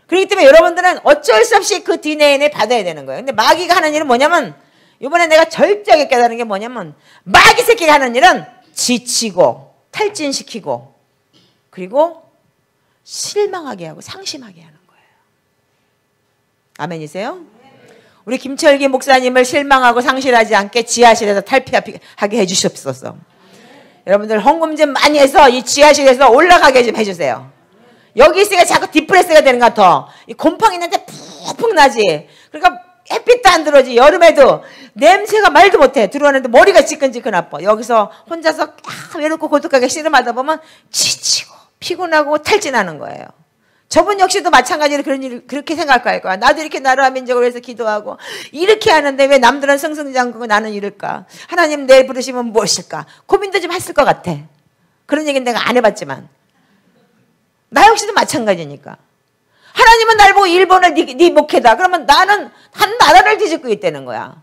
그렇기 때문에 여러분들은 어쩔 수 없이 그 DNA를 받아야 되는 거예요. 근데 마귀가 하는 일은 뭐냐면 이번에 내가 절대하게 깨달은 게 뭐냐면 마귀 새끼가 하는 일은 지치고 탈진시키고 그리고 실망하게 하고 상심하게 하는 거예요. 아멘이세요? 우리 김철기 목사님을 실망하고 상실하지 않게 지하실에서 탈피하게 해주시옵소서. 여러분들 헌금 좀 많이 해서 이 지하실에서 올라가게 좀 해주세요. 여기 있으니까 자꾸 디프레스가 되는 것 같아. 이 곰팡이 있는데 푹푹 나지. 그러니까 햇빛도 안 들어오지. 여름에도 냄새가 말도 못해. 들어오는데 머리가 지끈지끈 아파. 여기서 혼자서 외롭고 고독하게 씨름하다 보면 지치고 피곤하고 탈진하는 거예요. 저분 역시도 마찬가지로 그렇게 생각할 거야. 나도 이렇게 나라와 민족을 위해서 기도하고 이렇게 하는데 왜 남들은 승승장구고 나는 이럴까? 하나님 내일 부르시면 무엇일까? 고민도 좀 했을 것 같아. 그런 얘기는 내가 안 해봤지만 나 역시도 마찬가지니까. 하나님은 날 보고 일본을 네 목회다. 그러면 나는 한 나라를 뒤집고 있다는 거야.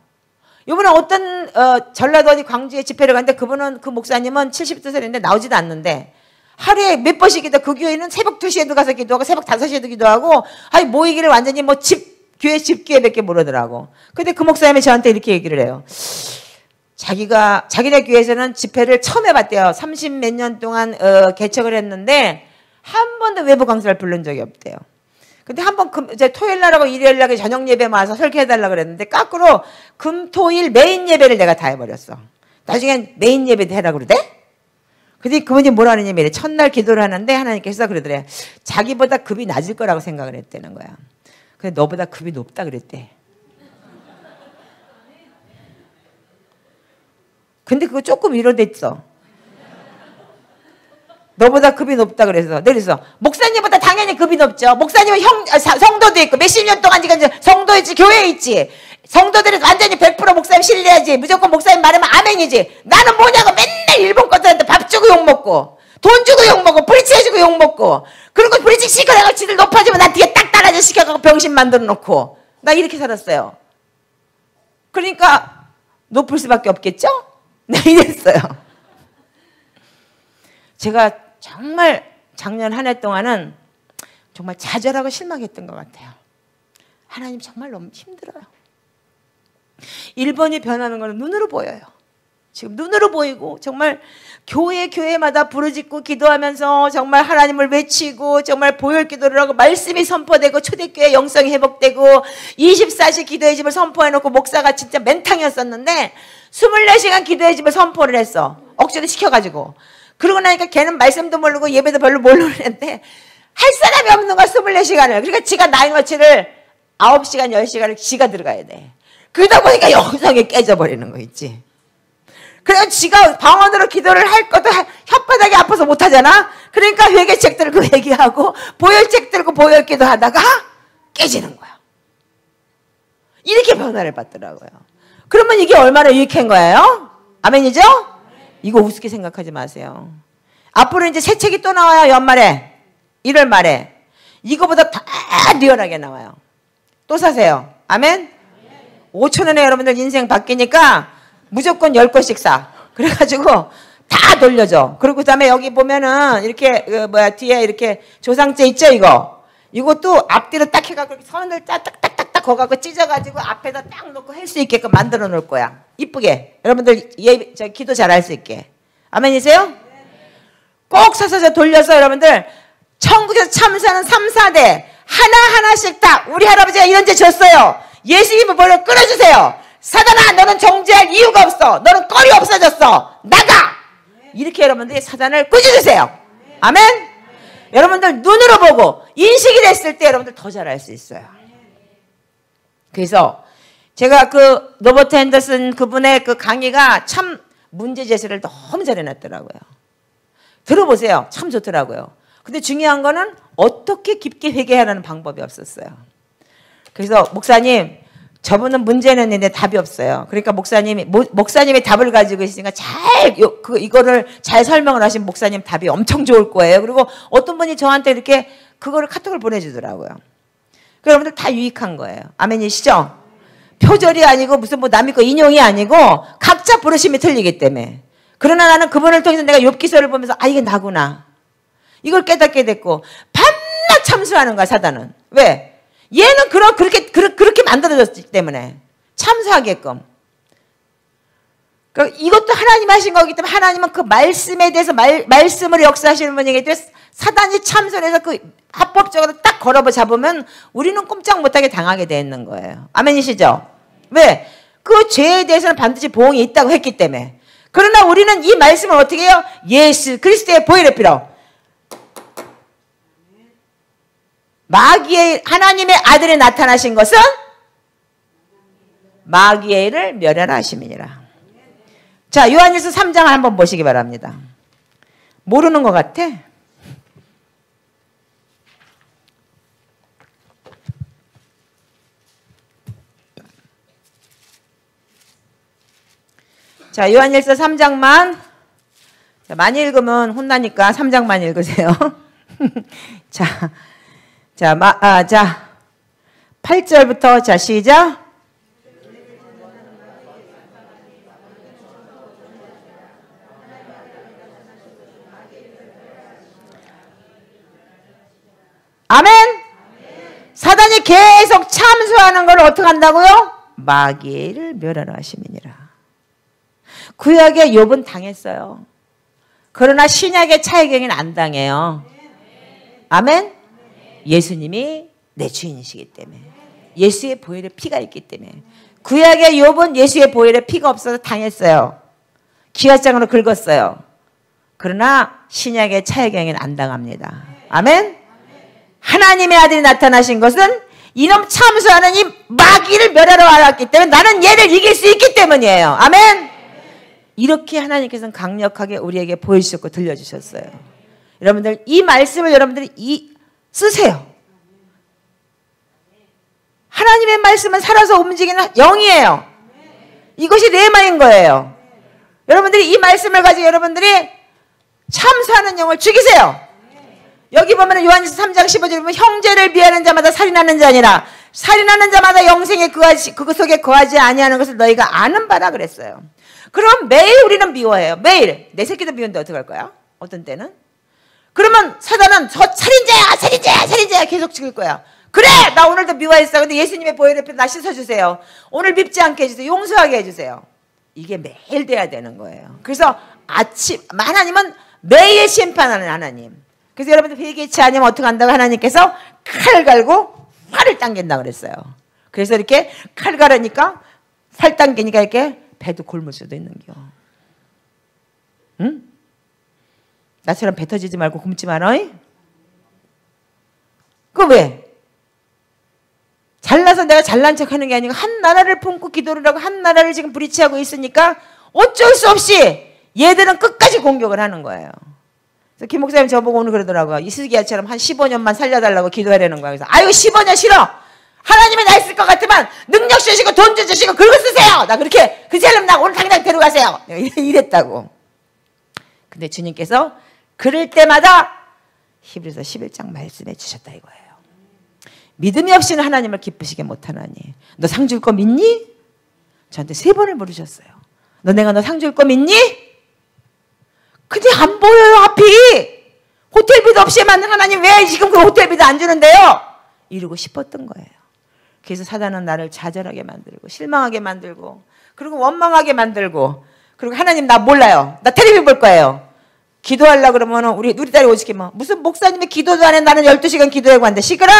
이번에 어떤 전라도 어디 광주에 집회를 갔는데 그분은 그 목사님은 72살인데 나오지도 않는데 하루에 몇 번씩 기도, 그 교회는 새벽 2시에도 가서 기도하고 새벽 5시에도 기도하고 아니 모이기를 완전히 뭐 집교회밖에 모르더라고. 근데 그 목사님이 저한테 이렇게 얘기를 해요. 자기네 교회에서는 집회를 처음 해봤대요. 30몇 년 동안 개척을 했는데 한 번도 외부 강사를 부른 적이 없대요. 근데 한 번 토요일 날하고 일요일 날에 저녁 예배 와서 설교해달라고 그랬는데 거꾸로 금, 토, 일 메인 예배를 내가 다 해버렸어. 나중엔 메인 예배도 해라 그러대? 근데 그분이 뭐라 하느냐면 첫날 기도를 하는데 하나님께서 그러더래. 자기보다 급이 낮을 거라고 생각을 했다는 거야. 근데 너보다 급이 높다 그랬대. 근데 그거 조금 위로됐어. 너보다 급이 높다 그래서 내려서 목사님보다 당연히 급이 높죠. 목사님은 성도도 있고 몇십 년 동안 지금 성도 있지 교회에 있지. 성도들은 완전히 100% 목사님 신뢰하지. 무조건 목사님 말하면 아멘이지. 나는 뭐냐고 맨날 일본 것들한테 밥 주고 욕먹고 돈 주고 욕먹고 브리치 해주고 욕먹고 그리고 브리치 시켜내고 지들 높아지면 난 뒤에 딱 따라져 시켜가고 병신 만들어 놓고 나 이렇게 살았어요. 그러니까 높을 수밖에 없겠죠? 네, 이랬어요. 제가 정말 작년 한 해 동안은 정말 좌절하고 실망했던 것 같아요. 하나님 정말 너무 힘들어요. 일본이 변하는 건 눈으로 보여요. 지금 눈으로 보이고 정말 교회마다 부르짖고 기도하면서 정말 하나님을 외치고 정말 보혈 기도를 하고 말씀이 선포되고 초대교회 영성이 회복되고 24시 기도의 집을 선포해놓고 목사가 진짜 맹탕이었었는데 24시간 기도의 집을 선포를 했어. 억지로 시켜가지고. 그러고 나니까 걔는 말씀도 모르고 예배도 별로 모르는데 할 사람이 없는 거야 24시간을. 그러니까 지가 나인워치를 9시간 10시간을 지가 들어가야 돼. 그러다 보니까 영성이 깨져버리는 거 있지. 그래서 지가 방언으로 기도를 할 것도 혓바닥이 아파서 못하잖아. 그러니까 회개책 들고 회개하고 보혈책 들고 보혈 기도하다가 깨지는 거야. 이렇게 변화를 받더라고요. 그러면 이게 얼마나 유익한 거예요? 아멘이죠? 이거 우습게 생각하지 마세요. 앞으로 이제 새 책이 또 나와요. 연말에 1월 말에 이거보다 다 리얼하게 나와요. 또 사세요. 아멘? 5,000원에 여러분들 인생 바뀌니까 무조건 10권씩 사. 그래가지고 다 돌려줘. 그리고 그 다음에 여기 보면은 이렇게 뒤에 이렇게 조상제 있죠 이것도 앞뒤로 딱 해갖고 선을 딱딱딱딱 거갖고 찢어가지고 앞에다 딱 놓고 할 수 있게끔 만들어 놓을 거야. 이쁘게 여러분들 기도 잘 할 수 있게. 아멘이세요? 꼭 사서 돌려서 여러분들 천국에서 참사는 3, 4대 하나하나씩 다 우리 할아버지가 이런 데 줬어요. 예수님을 벌려 끌어주세요. 사단아 너는 정죄할 이유가 없어. 너는 꼴이 없어졌어. 나가. 이렇게 여러분들이 사단을 꾸짖으세요. 아멘. 여러분들 눈으로 보고 인식이 됐을 때 여러분들 더 잘할 수 있어요. 그래서 제가 그 로버트 핸더슨 그분의 그 강의가 참 문제 제시를 너무 잘해놨더라고요. 들어보세요. 참 좋더라고요. 근데 중요한 거는 어떻게 깊게 회개하라는 방법이 없었어요. 그래서 목사님 저분은 문제는 있는데 답이 없어요. 그러니까 목사님이 답을 가지고 있으니까 이거를 잘 설명을 하신 목사님 답이 엄청 좋을 거예요. 그리고 어떤 분이 저한테 이렇게 그거를 카톡을 보내주더라고요. 그 여러분들 다 유익한 거예요. 아멘이시죠? 표절이 아니고 무슨 뭐 남의 거 인용이 아니고 각자 부르심이 틀리기 때문에. 그러나 나는 그분을 통해서 내가 욥기서를 보면서 이게 나구나. 이걸 깨닫게 됐고 밤낮 참수하는 거야 사단은. 왜? 얘는 그렇게 만들어졌기 때문에 참수하게끔. 그러니까 이것도 하나님 하신 거기 때문에 하나님은 그 말씀에 대해서 말씀으로 역사하시는 분이기 때문에 사단이 참선해서 그 합법적으로 딱 걸어 잡으면 우리는 꼼짝 못하게 당하게 돼 있는 거예요. 아멘이시죠? 왜? 그 죄에 대해서는 반드시 보응이 있다고 했기 때문에. 그러나 우리는 이 말씀을 어떻게 해요? 예수 그리스도의 보혈의 피로 마귀의 하나님의 아들이 나타나신 것은 마귀의 일을 멸하심이니라. 자, 요한일서 3장을 한번 보시기 바랍니다. 모르는 것 같아? 자, 요한일서 3장만 많이 읽으면 혼나니까 3장만 읽으세요. 자, 8절부터 자 시작. 아멘. 사단이 계속 참소하는 걸 어떻게 한다고요? 마귀를 멸하라 하심이니라. 구약의 욥은 당했어요. 그러나 신약의 차이경은 안 당해요. 아멘. 예수님이 내 주인이시기 때문에, 예수의 보혈의 피가 있기 때문에. 구약의 욥은 예수의 보혈의 피가 없어서 당했어요. 기와장으로 긁었어요. 그러나 신약의 차이경은 안 당합니다. 아멘. 하나님의 아들이 나타나신 것은 이놈 참소하는 이 마귀를 멸하러 왔기 때문에 나는 얘를 이길 수 있기 때문이에요. 아멘. 이렇게 하나님께서는 강력하게 우리에게 보여주셨고 들려주셨어요. 여러분들 이 말씀을 여러분들이 쓰세요. 하나님의 말씀은 살아서 움직이는 영이에요. 이것이 레마인 거예요. 여러분들이 이 말씀을 가지고 여러분들이 참소하는 영을 죽이세요. 여기 보면 요한일서 3장 15절에 보면 형제를 비하는 자마다 살인하는 자니라. 살인하는 자마다 영생에 그것 속에 거하지 아니하는 것을 너희가 아는 바라 그랬어요. 그럼 매일 우리는 미워해요. 매일. 내 새끼도 미운데 어떡할 거야? 어떤 때는. 그러면 사단은 저 살인자야 살인자야 살인자야 계속 죽일 거야. 그래 나 오늘도 미워했어. 근데 예수님의 보혈의 피로 나 씻어주세요. 오늘 밉지 않게 해주세요. 용서하게 해주세요. 이게 매일 돼야 되는 거예요. 그래서 하나님은 매일 심판하는 하나님. 그래서 여러분들 회개치 않으면 어떻게 한다고 하나님께서 칼 갈고 팔을 당긴다고 그랬어요. 그래서 이렇게 칼 갈으니까 팔 당기니까 이렇게 배도 굶을 수도 있는겨. 응? 나처럼 배 터지지 말고 굶지 마라. 그 왜? 잘나서 내가 잘난 척하는 게 아니고 한 나라를 품고 기도를 하고 한 나라를 지금 브리치하고 있으니까 어쩔 수 없이 얘들은 끝까지 공격을 하는 거예요. 그래서 김 목사님 저보고 오늘 그러더라고요. 이스기야처럼 한 15년만 살려달라고 기도하려는 거예요. 그래서 아유 15년 싫어. 하나님이 나 있을 것 같으면 능력 주시고 돈 주시고 긁어 쓰세요. 나 그렇게 그 사람 나 오늘 당장 데려가세요. 이랬다고. 근데 주님께서 그럴 때마다 히브리서 11장 말씀해 주셨다 이거예요. 믿음이 없이는 하나님을 기쁘시게 못하나니. 너 상 줄 거 믿니? 저한테 3번을 물으셨어요. 너 상 줄 거 믿니? 근데 안 보여요 앞이. 호텔비도 없이 만든 하나님 왜 지금 그 호텔비도 안 주는데요? 이러고 싶었던 거예요. 그래서 사단은 나를 좌절하게 만들고 실망하게 만들고 그리고 원망하게 만들고 그리고 하나님 나 몰라요. 나 텔레비 볼 거예요. 기도하려고 그러면 우리 딸이 오지게 뭐 무슨 목사님이 기도도 안 해. 나는 12시간 기도하고 왔는데 시끄러!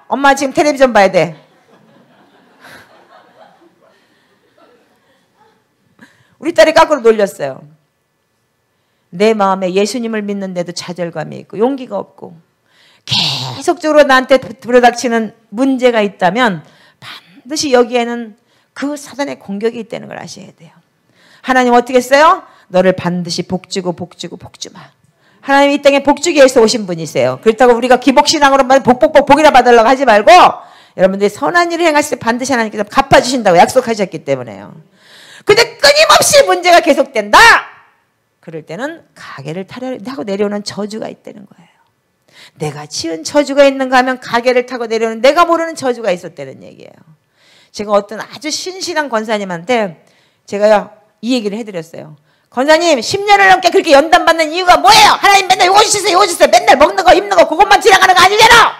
엄마 지금 텔레비전 봐야 돼. 우리 딸이 거꾸로 놀렸어요. 내 마음에 예수님을 믿는데도 좌절감이 있고 용기가 없고 계속적으로 나한테 불어닥치는 문제가 있다면 반드시 여기에는 그 사단의 공격이 있다는 걸 아셔야 돼요. 하나님 어떻게 했어요? 너를 반드시 복주고 복주마. 하나님 이 땅에 복주기 위해서 오신 분이세요. 그렇다고 우리가 기복신앙으로만 복이나 받으려고 하지 말고 여러분들이 선한 일을 행하실 때 반드시 하나님께서 갚아주신다고 약속하셨기 때문에요. 근데 끊임없이 문제가 계속된다. 그럴 때는 가게를 타고 내려오는 저주가 있다는 거예요. 내가 지은 저주가 있는가 하면 가게를 타고 내려오는 내가 모르는 저주가 있었다는 얘기예요. 제가 어떤 아주 신실한 권사님한테 제가 이 얘기를 해드렸어요. 권사님 10년을 넘게 그렇게 연단 받는 이유가 뭐예요? 하나님 맨날 요거 주세요 맨날 먹는 거 입는 거 그것만 지나가는 거 아니잖아.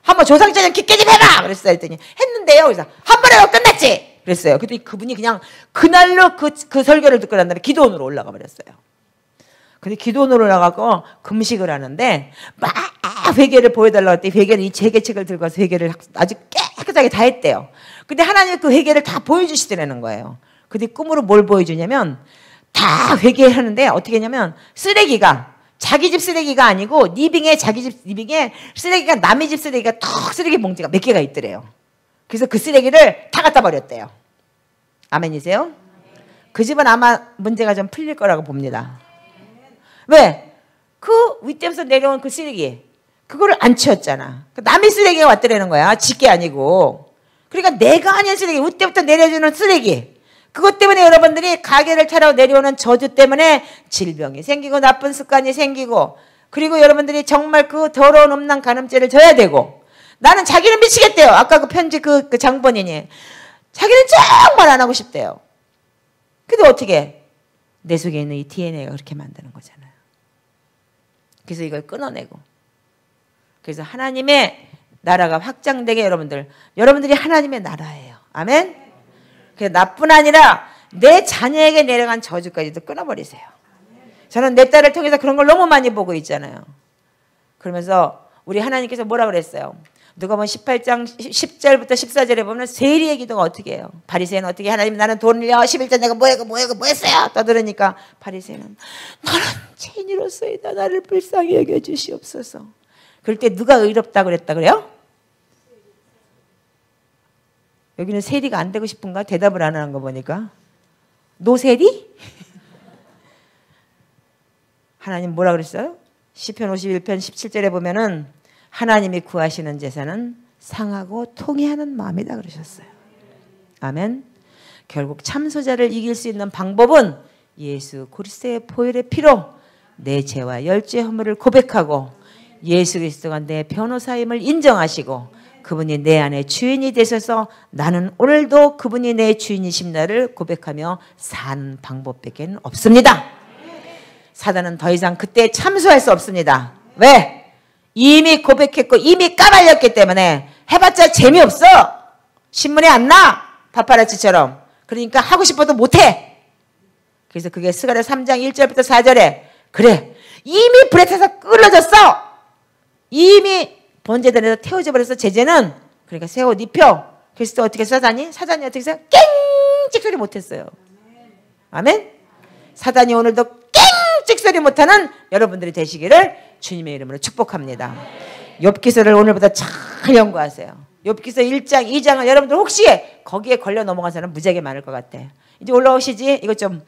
한번 조상전형 깊게 좀 해봐 그랬어요. 했더니 했는데요. 그래서 한 번에 끝났지. 그랬어요. 근데 그분이 그냥 그날로 그 설교를 듣고 난 다음에 기도원으로 올라가 버렸어요. 근데 기도원으로 올라가고 금식을 하는데 막 회개를 보여달라고 했더니 회개를 이 재개책을 들고 와서 회개를 아주 깨끗하게 다 했대요. 근데 하나님이 그 회개를 다 보여주시더라는 거예요. 근데 꿈으로 뭘 보여주냐면 다 회개하는데 어떻게 했냐면 쓰레기가 자기 집 쓰레기가 아니고 자기 집 리빙에 쓰레기가 남의 집 쓰레기가 턱 쓰레기 봉지가 몇 개가 있더래요. 그래서 그 쓰레기를 다 갖다 버렸대요. 아멘이세요? 그 집은 아마 문제가 좀 풀릴 거라고 봅니다. 왜? 그 윗집에서 내려온 그 쓰레기 그거를 안 치웠잖아. 남의 쓰레기가 왔더라는 거야. 지게 아니고. 그러니까 내가 아닌 쓰레기, 윗집부터 내려주는 쓰레기 그것 때문에 여러분들이 가게를 차려 내려오는 저주 때문에 질병이 생기고 나쁜 습관이 생기고 그리고 여러분들이 정말 그 더러운 음란 간음죄를 져야 되고 나는 자기는 미치겠대요. 아까 그 편지 그 장본인이 자기는 정말 안 하고 싶대요. 근데 어떻게 내 속에 있는 이 DNA가 그렇게 만드는 거잖아요. 그래서 이걸 끊어내고 그래서 하나님의 나라가 확장되게 여러분들이 하나님의 나라예요. 아멘. 그래서 나뿐 아니라 내 자녀에게 내려간 저주까지도 끊어버리세요. 저는 내 딸을 통해서 그런 걸 너무 많이 보고 있잖아요. 그러면서 우리 하나님께서 뭐라 그랬어요? 누가복음 18장 10절부터 14절에 보면 세리의 기도가 어떻게 해요? 바리새인은 어떻게 하나님 나는 돈을요 11절 내가 뭐 했어요? 떠들으니까 바리새인은 나는 죄인으로서이다 나를 불쌍히 여겨주시옵소서. 그럴 때 누가 의롭다 그랬다 그래요? 여기는 세리가 안 되고 싶은가? 대답을 안 하는 거 보니까 노세리? 하나님 뭐라 그랬어요? 시편 51편 17절에 보면은 하나님이 구하시는 제사는 상하고 통회하는 마음이다 그러셨어요. 아멘. 결국 참소자를 이길 수 있는 방법은 예수 그리스도의 보혈의 피로 내 죄와 열죄 허물을 고백하고 예수 그리스도가 내 변호사임을 인정하시고 그분이 내 안에 주인이 되셔서 나는 오늘도 그분이 내 주인이심나를 고백하며 사는 방법밖에 없습니다. 사단은 더 이상 그때 참소할 수 없습니다. 왜? 이미 고백했고 이미 까발렸기 때문에 해봤자 재미없어. 신문에 안 나. 파파라치처럼. 그러니까 하고 싶어도 못해. 그래서 그게 스가랴 3장 1절부터 4절에 그래 이미 불에 타서 끓여졌어. 이미 번제단에서 태워져 버려서 제재는 그러니까 새 옷 입혀. 그래서 또 어떻게 사단이 어떻게 해서 깽찍 소리 못했어요. 아멘. 사단이 오늘도 깽찍 소리 못하는 여러분들이 되시기를 주님의 이름으로 축복합니다. 욥기서를 오늘보다 잘 연구하세요. 욥기서 1장 2장은 여러분들 혹시 거기에 걸려 넘어간 사람 무지하게 많을 것 같아. 이제 올라오시지. 이거 좀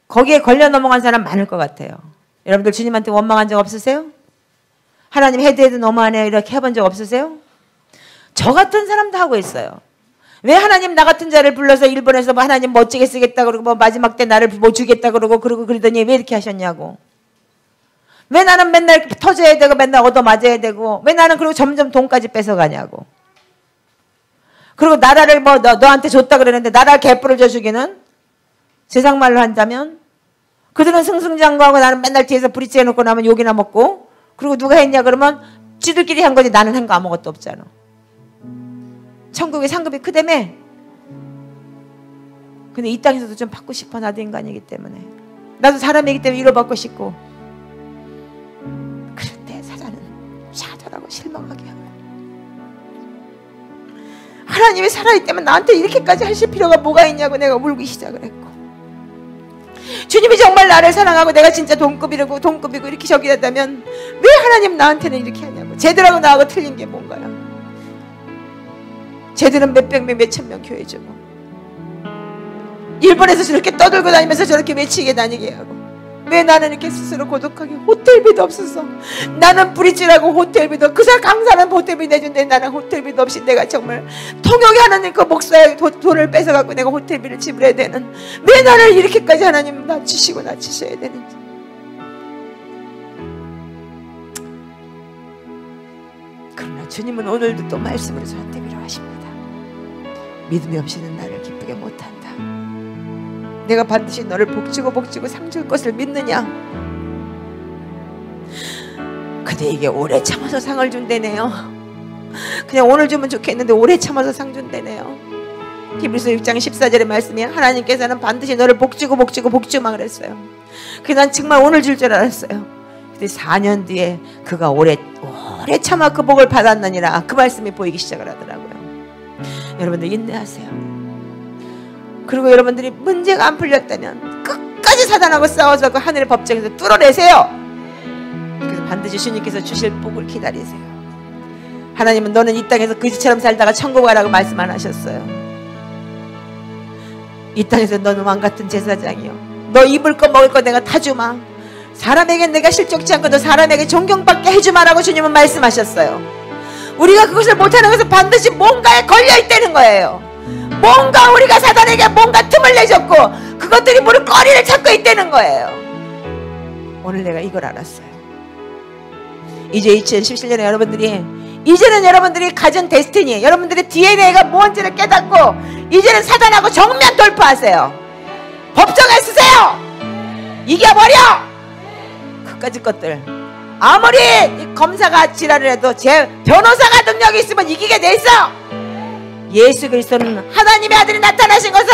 거기에 걸려 넘어간 사람 많을 것 같아요. 여러분들 주님한테 원망한 적 없으세요? 하나님 해도 너무하네요 이렇게 해본 적 없으세요? 저 같은 사람도 하고 있어요. 왜 하나님 나 같은 자를 불러서 일본에서 뭐 하나님 멋지게 쓰겠다 그러고 뭐 마지막 때 나를 뭐 주겠다 그러고 그러더니 왜 이렇게 하셨냐고. 왜 나는 맨날 터져야 되고 맨날 얻어맞아야 되고 왜 나는 그리고 점점 돈까지 뺏어가냐고. 그리고 나라를 뭐 너한테 줬다 그러는데 나라 개뿔을 줘주기는 세상 말로 한다면 그들은 승승장구하고 나는 맨날 뒤에서 브리치 해놓고 나면 욕이나 먹고 그리고 누가 했냐 그러면 지들끼리 한 거지 나는 한 거 아무것도 없잖아. 천국의 상급이 크다며. 근데 이 땅에서도 좀 받고 싶어. 나도 인간이기 때문에 나도 사람이기 때문에 위로받고 싶고. 그럴 때 사자는 좌절하고 실망하게 하고 하나님이 살아있다면 나한테 이렇게까지 하실 필요가 뭐가 있냐고 내가 울기 시작을 했고 주님이 정말 나를 사랑하고 내가 진짜 동급이고 이렇게 저기 했다면 왜 하나님 나한테는 이렇게 하냐고. 쟤들하고 나하고 틀린 게 뭔가요? 쟤들은 몇백 명 몇천 명 교회 주고 일본에서 저렇게 떠들고 다니면서 저렇게 외치게 다니게 하고 왜 나는 이렇게 스스로 고독하게 호텔비도 없어서 나는 브릿지라고 호텔비도 그 사람 강사는 호텔비 내준대 나는 호텔비도 없이 내가 정말 통역에 하나님 그 목사의 돈을 뺏어갖고 내가 호텔비를 지불해야 되는 왜 나를 이렇게까지 하나님 낮추셔야 되는지. 그러나 주님은 오늘도 또 말씀으로 저한테 위로하십니다. 믿음이 없이는 나를 기쁘게 못한다. 내가 반드시 너를 복주고 상줄 것을 믿느냐. 근데 이게 오래 참아서 상을 준대네요. 그냥 오늘 주면 좋겠는데 오래 참아서 상 준대네요. 히브리서 6장 14절의 말씀이 하나님께서는 반드시 너를 복주마 그랬어요. 그래서 난 정말 오늘 줄 줄 알았어요. 근데 4년 뒤에 그가 오래 참아 그 복을 받았느니라 그 말씀이 보이기 시작을 하더라고요. 여러분들 인내하세요. 그리고 여러분들이 문제가 안 풀렸다면 끝까지 사단하고 싸워서 그 하늘의 법정에서 뚫어내세요. 그래서 반드시 주님께서 주실 복을 기다리세요. 하나님은 너는 이 땅에서 거지처럼 살다가 천국 가라고 말씀 안 하셨어요. 이 땅에서 너는 왕같은 제사장이요 너 입을 거 먹을 거 내가 다 주마. 사람에게 내가 실족지 않고 너 사람에게 존경받게 해주마라고 주님은 말씀하셨어요. 우리가 그것을 못하는 것은 반드시 뭔가에 걸려있다는 거예요. 뭔가 우리가 사단에게 뭔가 틈을 내줬고 그것들이 무릎 거리를 찾고 있다는 거예요. 오늘 내가 이걸 알았어요. 이제 2017년에 여러분들이 이제는 여러분들이 가진 데스티니 여러분들의 DNA가 뭔지를 깨닫고 이제는 사단하고 정면 돌파하세요. 법정에 쓰세요. 이겨버려. 그까짓 것들 아무리 검사가 지랄을 해도 제 변호사가 능력이 있으면 이기게 돼 있어. 예수 그리스도는 하나님의 아들이 나타나신 것은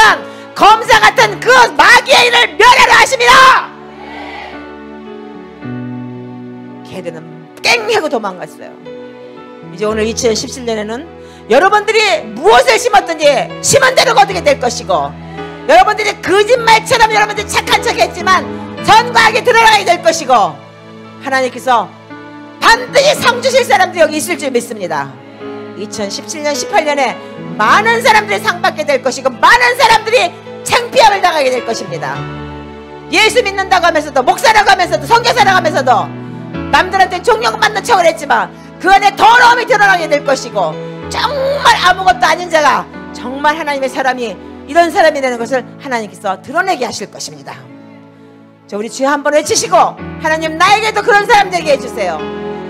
검사 같은 그 마귀의 일을 멸하려 하십니다. 걔들은 깽 하고 도망갔어요. 이제 오늘 2017년에는 여러분들이 무엇을 심었든지 심은 대로 거두게 될 것이고 여러분들이 거짓말처럼 여러분들이 착한 척 했지만 선과 악이 드러나게 될 것이고 하나님께서 반드시 상 주실 사람들이 여기 있을 줄 믿습니다. 2017년 18년에 많은 사람들이 상 받게 될 것이고 많은 사람들이 창피함을 당하게 될 것입니다. 예수 믿는다고 하면서도 목사라고 하면서도 선교사라고 하면서도 남들한테 존경받는 척을 했지만 그 안에 더러움이 드러나게 될 것이고 정말 아무것도 아닌 자가 정말 하나님의 사람이 이런 사람이 되는 것을 하나님께서 드러내게 하실 것입니다. 자, 우리 주여 한번 외치시고 하나님 나에게도 그런 사람 되게 해주세요.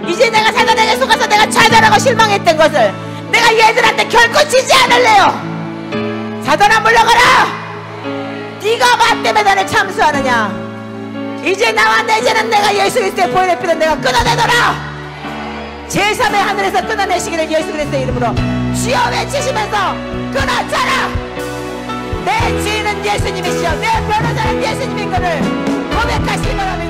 이제 내가 사단에게 속아서 내가 좌절하고 실망했던 것을 내가 얘들한테 결코 지지 않을래요. 사단아 물러가라. 네가 마 때문에 나를 참수하느냐. 이제 나와 내 죄는 내가 예수 그리스도의 보혈의 피로 내가 끊어내노라. 제3의 하늘에서 끊어내시기를 예수 그리스도의 이름으로 주여 외치시면서 끊어져라. 내 주인은 예수님이시여 내 변호사는 예수님인 것을 고백하시기 바랍니다.